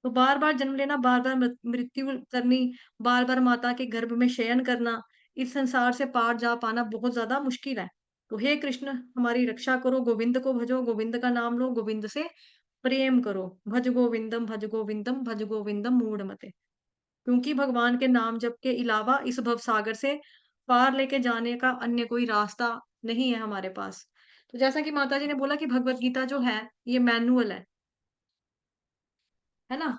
तो बार बार जन्म लेना, बार बार मृत्यु करनी, बार बार माता के गर्भ में शयन करना, इस संसार से पार जा पाना बहुत ज्यादा मुश्किल है। तो हे कृष्ण, हमारी रक्षा करो, गोविंद को भजो, गोविंद का नाम लो, गोविंद से प्रेम करो। भज गोविंदम भज गोविंदम मूढ़ मते। क्योंकि भगवान के नाम जप के अलावा इस भव सागर से पार लेके जाने का अन्य कोई रास्ता नहीं है हमारे पास। तो जैसा कि माता जी ने बोला कि भगवत गीता जो है ये मैनुअल है ना?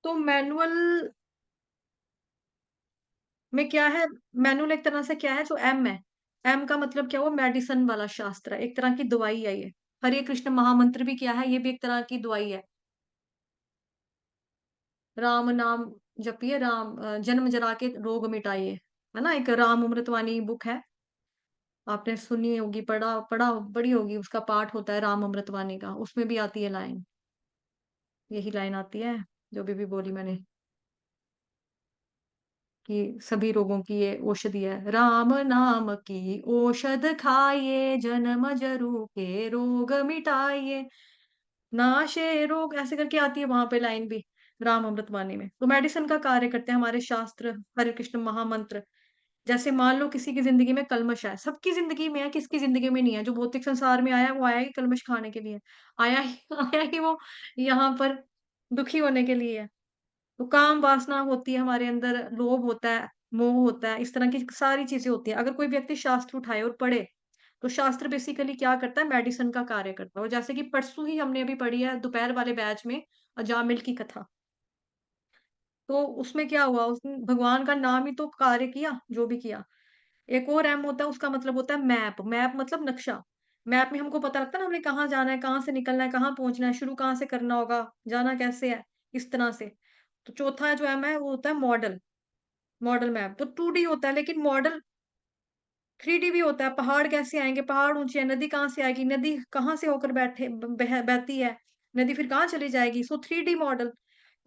तो मैनुअल में क्या है? मैनुअल एक तरह से क्या है, जो एम है, एम का मतलब क्या हुआ? मेडिसिन वाला शास्त्र है, एक तरह की दवाई है ये। हरे कृष्ण महामंत्र भी क्या है? ये भी एक तरह की दवाई है। राम नाम जपिए, जन्म जरा के रोग मिटाइए, है ना? एक राम अमृतवाणी बुक है, आपने सुनी होगी, पढ़ा पढ़ा बड़ी होगी, उसका पाठ होता है राम अमृतवाणी का, उसमें भी आती है लाइन, यही लाइन आती है जो भी बोली मैंने, कि सभी रोगों की ये औषधि है। राम नाम की औषध खाइए, जन्म जरू के रोग मिटाइए, नाशे रोग, ऐसे करके आती है वहां पे लाइन भी, राम अमृतवाणी में। तो मेडिसिन का कार्य करते हैं हमारे शास्त्र, हरे कृष्ण महामंत्र। जैसे मान लो किसी की जिंदगी में कलमश है, सबकी जिंदगी में है, किसकी जिंदगी में नहीं है? जो भौतिक संसार में आया है वो आया ही कलमश खाने के लिए, आया ही आया ही वो यहाँ पर दुखी होने के लिए है। तो काम वासना होती है हमारे अंदर, लोभ होता है, मोह होता है, इस तरह की सारी चीजें होती हैं। अगर कोई व्यक्ति शास्त्र उठाए और पढ़े, तो शास्त्र बेसिकली क्या करता है? मेडिसिन का कार्य करता है। और जैसे कि परसों ही हमने अभी पढ़ी है दोपहर वाले बैच में अजामिल की कथा, तो उसमें क्या हुआ? उसने भगवान का नाम ही तो कार्य किया, जो भी किया। एक और एम होता है, उसका मतलब होता है मैप। मैप मतलब नक्शा। मैप में हमको पता लगता है ना, हमने कहाँ जाना है, कहाँ से निकलना है, कहाँ पहुंचना है, शुरू कहाँ से करना होगा, जाना कैसे है, इस तरह से। तो चौथा जो एम है वो होता है मॉडल। मॉडल मैप तो 2D होता है, लेकिन मॉडल 3D भी होता है। पहाड़ कैसे आएंगे? पहाड़ ऊंचे है, नदी कहाँ से आएगी, नदी कहाँ से होकर बहती है, नदी फिर कहाँ चली जाएगी, सो 3D मॉडल।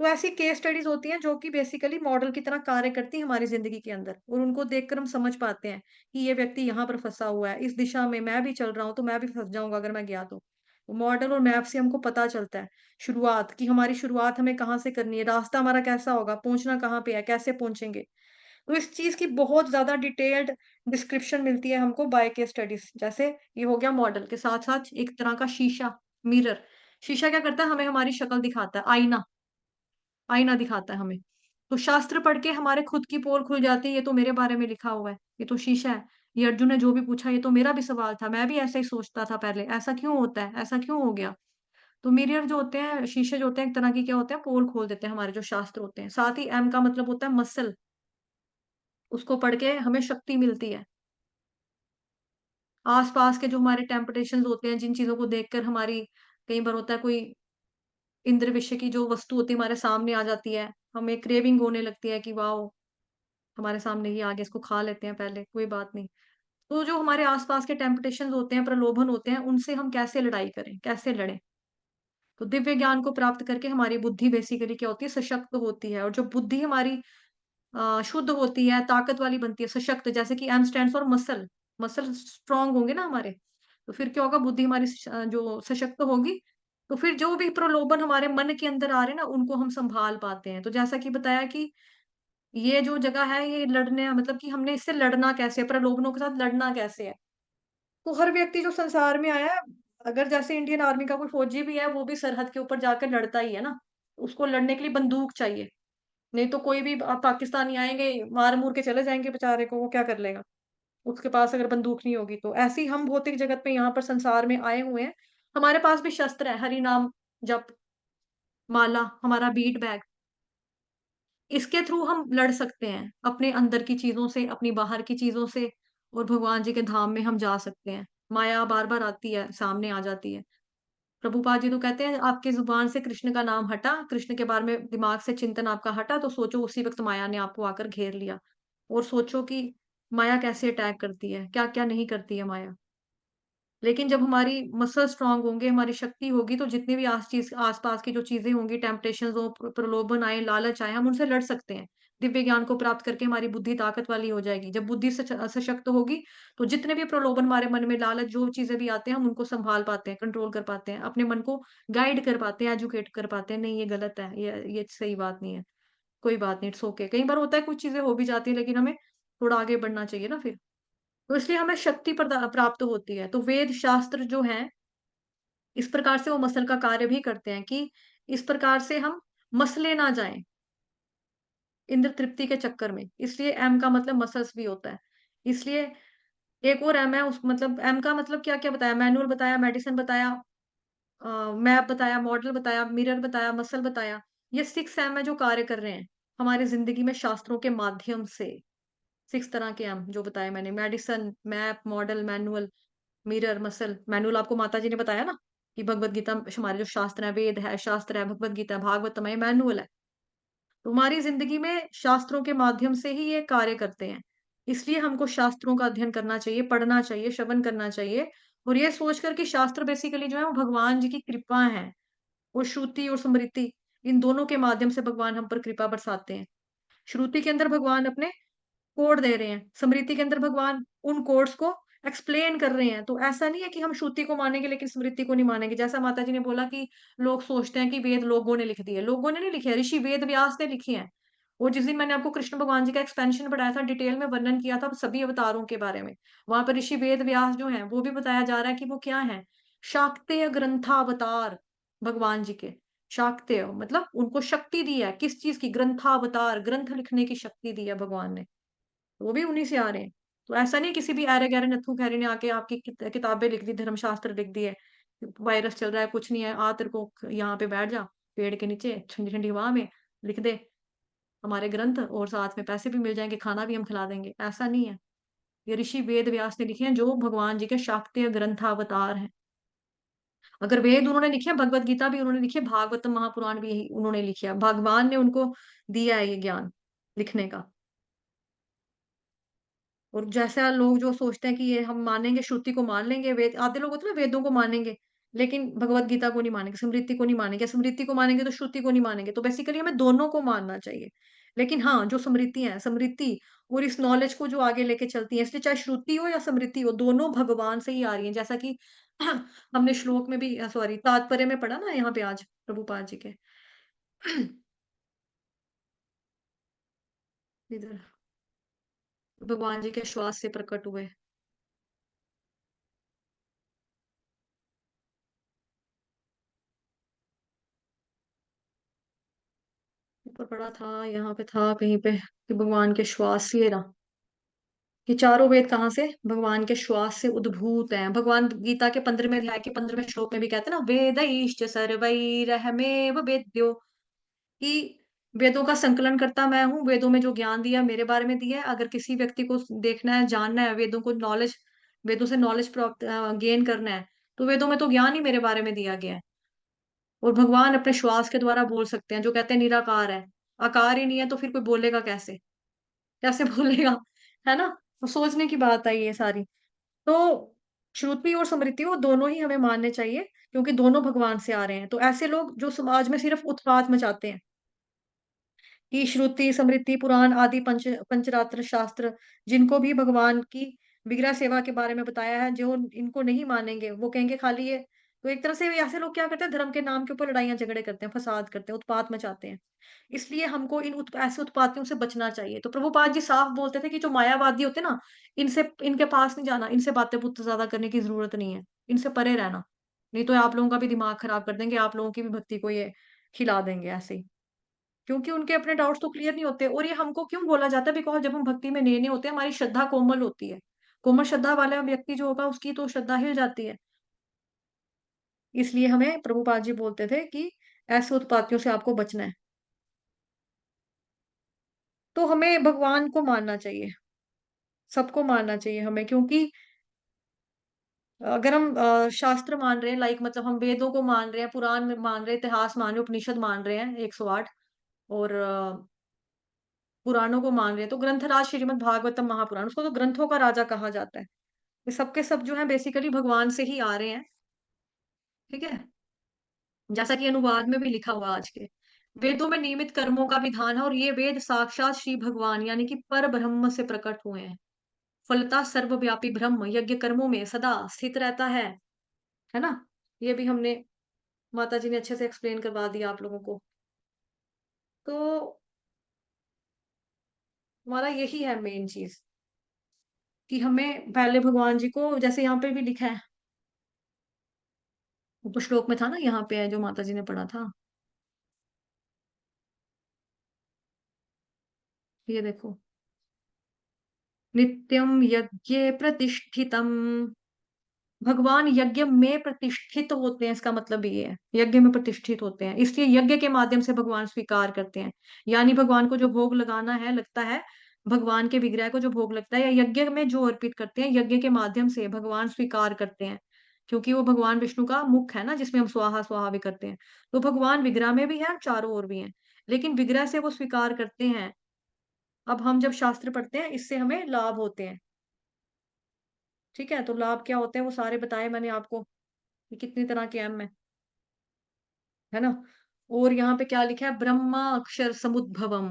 तो ऐसी केस स्टडीज होती हैं जो कि बेसिकली मॉडल की तरह कार्य करती हैं हमारी जिंदगी के अंदर, और उनको देखकर हम समझ पाते हैं कि ये व्यक्ति यहाँ पर फंसा हुआ है, इस दिशा में मैं भी चल रहा हूँ तो मैं भी फंस जाऊंगा अगर मैं गया तो मॉडल और मैप से हमको पता चलता है शुरुआत की, हमारी शुरुआत हमें कहाँ से करनी है, रास्ता हमारा कैसा होगा, पहुंचना कहाँ पे है, कैसे पहुंचेंगे। तो इस चीज की बहुत ज्यादा डिटेल्ड डिस्क्रिप्शन मिलती है हमको बाय केस स्टडीज। जैसे ये हो गया मॉडल, के साथ साथ एक तरह का शीशा, मिरर। शीशा क्या करता है? हमें हमारी शक्ल दिखाता है, आईना, आईना दिखाता है हमें। तो शास्त्र पढ़ के हमारे खुद की पोल खुल जाती है, ये तो मेरे बारे में लिखा हुआ है, ये तो शीशा है, ये अर्जुन ने जो भी पूछा ये तो मेरा भी सवाल था, मैं भी ऐसा ही सोचता था पहले, ऐसा क्यों होता है, ऐसा क्यों हो गया। तो मिरर जो होते हैं, शीशे जो होते हैं, एक तरह की क्या होते हैं, पोल खोल देते हैं हमारे जो शास्त्र होते हैं। साथ ही एम का मतलब होता है मसल, उसको पढ़ के हमें शक्ति मिलती है। आस-पास के जो हमारे टेम्पटेशंस होते हैं, जिन चीज़ों को देखकर हमारी, कई बार होता है कोई इंद्र विषय की जो वस्तु होती है हमारे सामने आ जाती है, हमें क्रेविंग होने लगती है कि वाओ! हमारे सामने ये आ गया, इसको खा लेते हैं पहले, कोई बात नहीं। तो जो हमारे आस-पास के टेम्पटेशंस होते हैं, प्रलोभन होते हैं, उनसे हम कैसे लड़ाई करें, कैसे लड़ें? तो दिव्य ज्ञान को प्राप्त करके हमारी बुद्धि बेसिकली क्या होती है? सशक्त होती है। और जो बुद्धि हमारी शुद्ध होती है, ताकत वाली बनती है, सशक्त, जैसे कि M stands for muscle, muscle strong होंगे ना हमारे, तो फिर क्या होगा? बुद्धि हमारी जो सशक्त होगी, तो फिर जो भी प्रलोभन हमारे मन के अंदर आ रहे हैं ना, उनको हम सँभाल पाते हैं। तो जैसा कि बताया कि ये जो जगह है, ये लड़ने मतलब कि हमने इससे लड़ना कैसे है, प्रलोभनों के साथ लड़ना कैसे है। तो हर व्यक्ति जो संसार में आया है, अगर जैसे इंडियन आर्मी का कोई फौजी भी है, वो भी सरहद के ऊपर जाकर लड़ता ही है ना। उसको लड़ने के लिए बंदूक चाहिए, नहीं तो कोई भी पाकिस्तानी आएँगे, मार-मूर के चले जाएँगे बेचारे को, वो क्या कर लेगा? उसके पास अगर बंदूक नहीं होगी तो। ऐसे ही हम भौतिक जगत में यहाँ पर संसार में आए हुए हैं, हमारे पास भी शस्त्र है, हरि नाम जप, माला, हमारा बीट बैग। इसके थ्रू हम लड़ सकते हैं, अपने अंदर की चीज़ों से, अपनी बाहर की चीज़ों से और भगवान जी के धाम में हम जा सकते हैं। माया बार-बार आती है, सामने आ जाती है। प्रभुपाद जी तो कहते हैं, आपकी ज़ुबान से कृष्ण का नाम हटा, कृष्ण के बारे में दिमाग से चिंतन आपका हटा, तो सोचो उसी वक़्त माया ने आपको आकर घेर लिया। और सोचो कि माया कैसे अटैक करती है, क्या-क्या नहीं करती है माया। लेकिन जब हमारी मसल स्ट्रॉन्ग होंगे, हमारी शक्ति होगी, तो जितनी भी आस-पास की जो चीज़ें होंगी, टेम्पटेशंस हो, प्रलोभन आए, लालच आए, हम उनसे लड़ सकते हैं। दिव्य ज्ञान को प्राप्त करके हमारी बुद्धि ताकत वाली हो जाएगी। जब बुद्धि सशक्त होगी, तो जितने भी प्रलोभन हमारे मन में, लालच, जो चीज़ें भी आते हैं, हम उनको सँभाल पाते हैं, कंट्रोल कर पाते हैं, अपने मन को गाइड कर पाते हैं, एजुकेट कर पाते हैं। नहीं, ये गलत है, ये सही बात नहीं है, कोई बात नहीं, इट्स ओके। कई बार होता है कुछ चीज़ें हो भी जाती हैं, लेकिन हमें थोड़ा आगे बढ़ना चाहिए ना फिर। तो इसलिए हमें शक्ति प्राप्त होती है। तो वेद शास्त्र जो हैं, इस प्रकार से वो मसल का कार्य भी करते हैं कि इस प्रकार से हम मसले ना जाएँ, इंद्र तृप्ति के चक्कर में। इसलिए एम का मतलब मसल्स भी होता है। इसलिए एक और एम है, उस मतलब एम का मतलब क्या-क्या बताया, मैनुअल बताया, मेडिसिन बताया, मैप बताया, मॉडल बताया, मिरर बताया, मसल बताया। ये 6 एम है जो कार्य कर रहे हैं, हमारी ज़िंदगी में शास्त्रों के माध्यम से। 6 तरह के एम जो बताए मैंने, medicine, map, model, manual, mirror, muscle. Manual आपको माताजी ने बताया ना कि भगवत गीता हमारे जो शास्त्र है, वेद है, शास्त्र है, भगवत गीता है, भागवतम है, ये मैनुअल है। तो हमारी ज़िंदगी में शास्त्रों के माध्यम से ही ये कार्य करते हैं। इसलिए हमको शास्त्रों का अध्ययन करना चाहिए, पढ़ना चाहिए, श्रवण करना चाहिए और ये सोचकर कि शास्त्र बेसिकली जो है वो भगवान जी की कृपा है और श्रुति और स्मृति, इन दोनों के माध्यम से भगवान हम पर कृपा बरसाते हैं। श्रुति के अंदर भगवान अपने कोड दे रहे हैं। स्मृति के अंदर भगवान उन कोड्स को एक्सप्लेन कर रहे हैं। तो ऐसा नहीं है कि हम श्रुति को मानेंगे लेकिन स्मृति को नहीं मानेंगे। जैसा माताजी ने बोला कि लोग सोचते हैं कि वेद लोगों ने लिख दिए। लोगों ने नहीं लिखे, ऋषि वेद व्यास ने लिखे हैं। और जिस दिन मैंने आपको कृष्ण भगवान जी का एक्सपेंशन पढ़ाया था, डिटेल में वर्णन किया था सभी अवतारों के बारे में। वहाँ पर ऋषि वेद व्यास जो हैं, वो भी बताया जा रहा है कि वो क्या हैं? शाक्तेय ग्रंथावतार भगवान जी के। शाक्तेय मतलब उनको शक्ति दी है। किस चीज़ की? ग्रंथावतार, ग्रंथ लिखने की शक्ति दी है भगवान ने। वो भी उन्हीं से आ रहे हैं। तो ऐसा नहीं किसी भी ऐरे-गैरे नत्थू खैरी ने आके आपकी किताबें लिख दी, धर्मशास्त्र लिख दिए। वायरस चल रहा है, कुछ नहीं है, आ तेरे को यहाँ पे बैठ जा, पेड़ के नीचे, ठंडी-ठंडी हवा में, लिख दे हमारे ग्रंथ और साथ में पैसे भी मिल जाएँगे, खाना भी हम खिला देंगे। ऐसा नहीं है। ये ऋषि वेद व्यास ने लिखे हैं, जो भगवान जी के शाक्तेय ग्रंथावतार हैं। अगर वेद उन्होंने लिखे हैं, भगवत गीता भी उन्होंने लिखी है, भागवतम महापुराण भी यही उन्होंने लिखे है। भगवान ने उनको दिया है ये ज्ञान लिखने का। और जैसा लोग जो सोचते हैं कि ये हम मानेंगे, श्रुति को मान लेंगे, वेद आधे लोग होते हैं ना वेदों को मानेंगे, लेकिन भगवत गीता को नहीं मानेंगे, स्मृति को नहीं मानेंगे, स्मृति को मानेंगे तो श्रुति को नहीं मानेंगे। तो बेसिकली हमें दोनों को मानना चाहिए। लेकिन हाँ, जो स्मृति है, स्मृति और इस नॉलेज को जो आगे लेके चलती है, इसलिए चाहे श्रुति हो या स्मृति हो, दोनों भगवान से ही आ रही हैं। जैसा कि हमने श्लोक में भी सॉरी तात्पर्य में पढ़ा ना यहाँ पे आज प्रभुपाद जी के। इधर भगवान जी के श्वास से प्रकट हुए। ऊपर पड़ा था, यहाँ पे था कहीं पे कि भगवान के श्वास से ये रहा, कि चारों वेद कहाँ से? भगवान के श्वास से उद्भूत हैं। भगवान गीता के 15वें अध्याय के 15वें श्लोक में भी कहते हैं ना, वेदैश्च सर्वैरहमेव वेद्यो, कि वेदों का संकलन करता मैं हूँ, वेदों में जो ज्ञान दिया मेरे बारे में दिया है। अगर किसी व्यक्ति को देखना है, जानना है, वेदों को नॉलेज, वेदों से नॉलेज प्राप्त गेन करना है, तो वेदों में तो ज्ञान ही मेरे बारे में दिया गया है। और भगवान अपने श्वास के द्वारा बोल सकते हैं, जो कहते हैं निराकार है। आकार ही नहीं है तो फिर कोई बोलेगा कैसे? कैसे बोलेगा? है ना? तो सोचने की बात है ये सारी। तो श्रुति और स्मृति वो दोनों ही हमें मानने चाहिए क्योंकि दोनों भगवान से आ रहे हैं। तो ऐसे लोग जो समाज में सिर्फ़ उत्पात मचाते हैं कि श्रुति, स्मृति, पुराण आदि पंचरात्र शास्त्र जिनको भी भगवान की विग्रह सेवा के बारे में बताया है, जो इनको नहीं मानेंगे, वो कहेंगे खाली ये तो एक तरह से ऐसे लोग क्या करते हैं, धर्म के नाम के ऊपर लड़ाइयाँ झगड़े करते हैं, फसाद करते हैं, उत्पात मचाते हैं। इसलिए हमको इन ऐसे उत्पातियों से बचना चाहिए। तो प्रभुपाद जी साफ बोलते थे कि जो मायावादी होते हैं ना, इनसे इनके पास नहीं जाना, इनसे बातें-बुत्ते ज़्यादा करने की ज़रूरत नहीं है, इनसे परे रहना। नहीं तो आप लोगों का भी दिमाग खराब कर देंगे, आप लोगों की भी भक्ति को ये खिला देंगे ऐसे ही। क्योंकि उनके अपने डाउट्स तो क्लियर नहीं होते, और ये हमको क्यों बोला जाता है, बिकॉज़ जब हम भक्ति में नए-नए होते हैं, हमारी श्रद्धा कोमल होती है। कोमल श्रद्धा वाला व्यक्ति जो होगा, उसकी तो श्रद्धा हिल जाती है। इसलिए हमें प्रभुपाद जी बोलते थे कि ऐसे उत्पातियों से आपको बचना है। तो हमें भगवान को मानना चाहिए, सबको मानना चाहिए हमें, क्योंकि अगर हम शास्त्र मान रहे हैं, लाइक मतलब हम वेदों को मान रहे हैं, पुराण में मान रहे हैं, इतिहास मान रहे हैं, उपनिषद मान रहे हैं 108, और पुराणों को मान रहे हैं, तो ग्रंथराज श्रीमद् भागवतम महापुराण, उसको तो ग्रंथों का राजा कहा जाता है। ये सब के सब जो है बेसिकली भगवान से ही आ रहे हैं, ठीक है? जैसा कि अनुवाद में भी लिखा हुआ आज के। वेदों में नियमित कर्मों का विधान है, और ये वेद साक्षात श्री भगवान यानी कि पर ब्रह्म से प्रकट हुए हैं। फलतः सर्वव्यापी ब्रह्म यज्ञ कर्मों में सदा स्थित रहता है ना? ये भी हमने माता जी ने अच्छे से एक्सप्लेन करवा दिया आप लोगों को। तो हमारा यही है मेन चीज़, कि हमें पहले भगवान जी को, जैसे यहाँ पे भी लिखा है, ऊपर श्लोक में था ना, यहाँ पे है जो माता जी ने पढ़ा था। ये देखो, नित्यं यज्ञे प्रतिष्ठितम्। भगवान यज्ञ में प्रतिष्ठित होते हैं, इसका मतलब ये है, यज्ञ में प्रतिष्ठित होते हैं, इसलिए यज्ञ के माध्यम से भगवान स्वीकार करते हैं। यानी भगवान को जो भोग लगाना है, लगता है, भगवान के विग्रह को जो भोग लगता है या यज्ञ में जो अर्पित करते हैं, यज्ञ के माध्यम से भगवान स्वीकार करते हैं, क्योंकि वो भगवान विष्णु का मुख है ना, जिसमें हम स्वाहा स्वाहा भी करते हैं। तो भगवान विग्रह में भी है और चारों ओर भी है, लेकिन विग्रह से वो स्वीकार करते हैं। अब हम जब शास्त्र पढ़ते हैं, इससे हमें लाभ होते हैं, ठीक है? तो लाभ क्या होते हैं, वो सारे बताए मैंने आपको, कि कितनी तरह के एम है। है ना? और यहाँ पे क्या लिखा है, ब्रह्माक्षर समुद्भवम,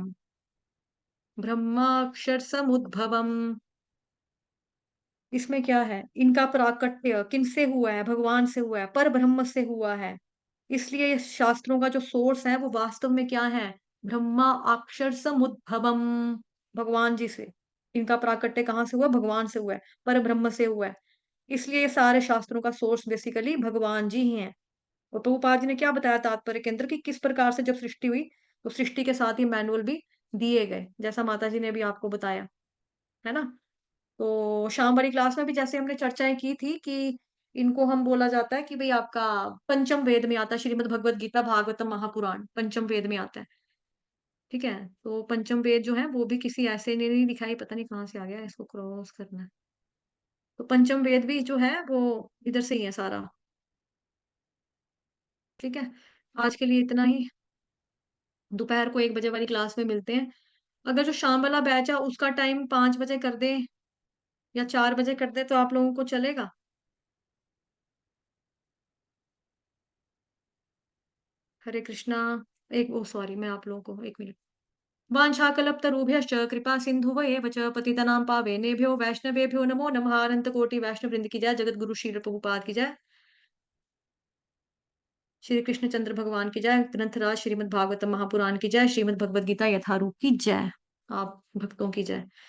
ब्रह्माक्षर समुद्भवम। इसमें क्या है, इनका प्राकट्य किनसे हुआ है, भगवान से हुआ है, पर ब्रह्म से हुआ है। इसलिए ये शास्त्रों का जो सोर्स है, वो वास्तव में क्या है, ब्रह्मा अक्षर समुद्भवम, भगवान जी से। इनका प्राकट्य कहाँ से हुआ, भगवान से हुआ है, पर ब्रह्म से हुआ है। इसलिए ये सारे शास्त्रों का सोर्स बेसिकली भगवान जी ही हैं। और प्रभुपाद जी ने क्या बताया तात्पर्य के अंदर, कि किस प्रकार से जब सृष्टि हुई, तो सृष्टि के साथ ही मैनुअल भी दिए गए, जैसा माता जी ने भी आपको बताया, है ना? तो शाम वाली क्लास में भी जैसे हमने चर्चाएँ की थी, कि इनको हम बोला जाता है कि भई आपका पंचम वेद में आता है, श्रीमद् भगवद गीता, भागवतम, महापुराण पंचम वेद में आता है, ठीक है? तो पंचम वेद जो है वो भी किसी ऐसे ने नहीं लिखा है, पता नहीं कहाँ से आ गया, इसको क्रॉस करना है। तो पंचम वेद भी जो है वो इधर से ही है सारा, ठीक है? आज के लिए इतना ही। दोपहर को 1 बजे वाली क्लास में मिलते हैं। अगर जो शाम वाला बैच है उसका टाइम 5 बजे कर दें या 4 बजे कर दें, तो आप लोगों को चलेगा? हरे कृष्णा। एक ओह सॉरी, मैं आप लोगों को 1 मिनट। वाञ्छाकल्पतरुभ्यश्च कृपा सिन्धुवैव च पतितनां पावनेभ्यो वैष्णवेभ्यो नमो नमः। अनंत कोटि वैष्णव वृंद की जय। जगत गुरु श्रील प्रभुपाद की जय। श्री कृष्ण चंद्र भगवान की जय। ग्रंथराज श्रीमद् भागवतम महापुराण की जय। श्रीमद् भगवद गीता यथारूप की जय। आप भक्तों की जय।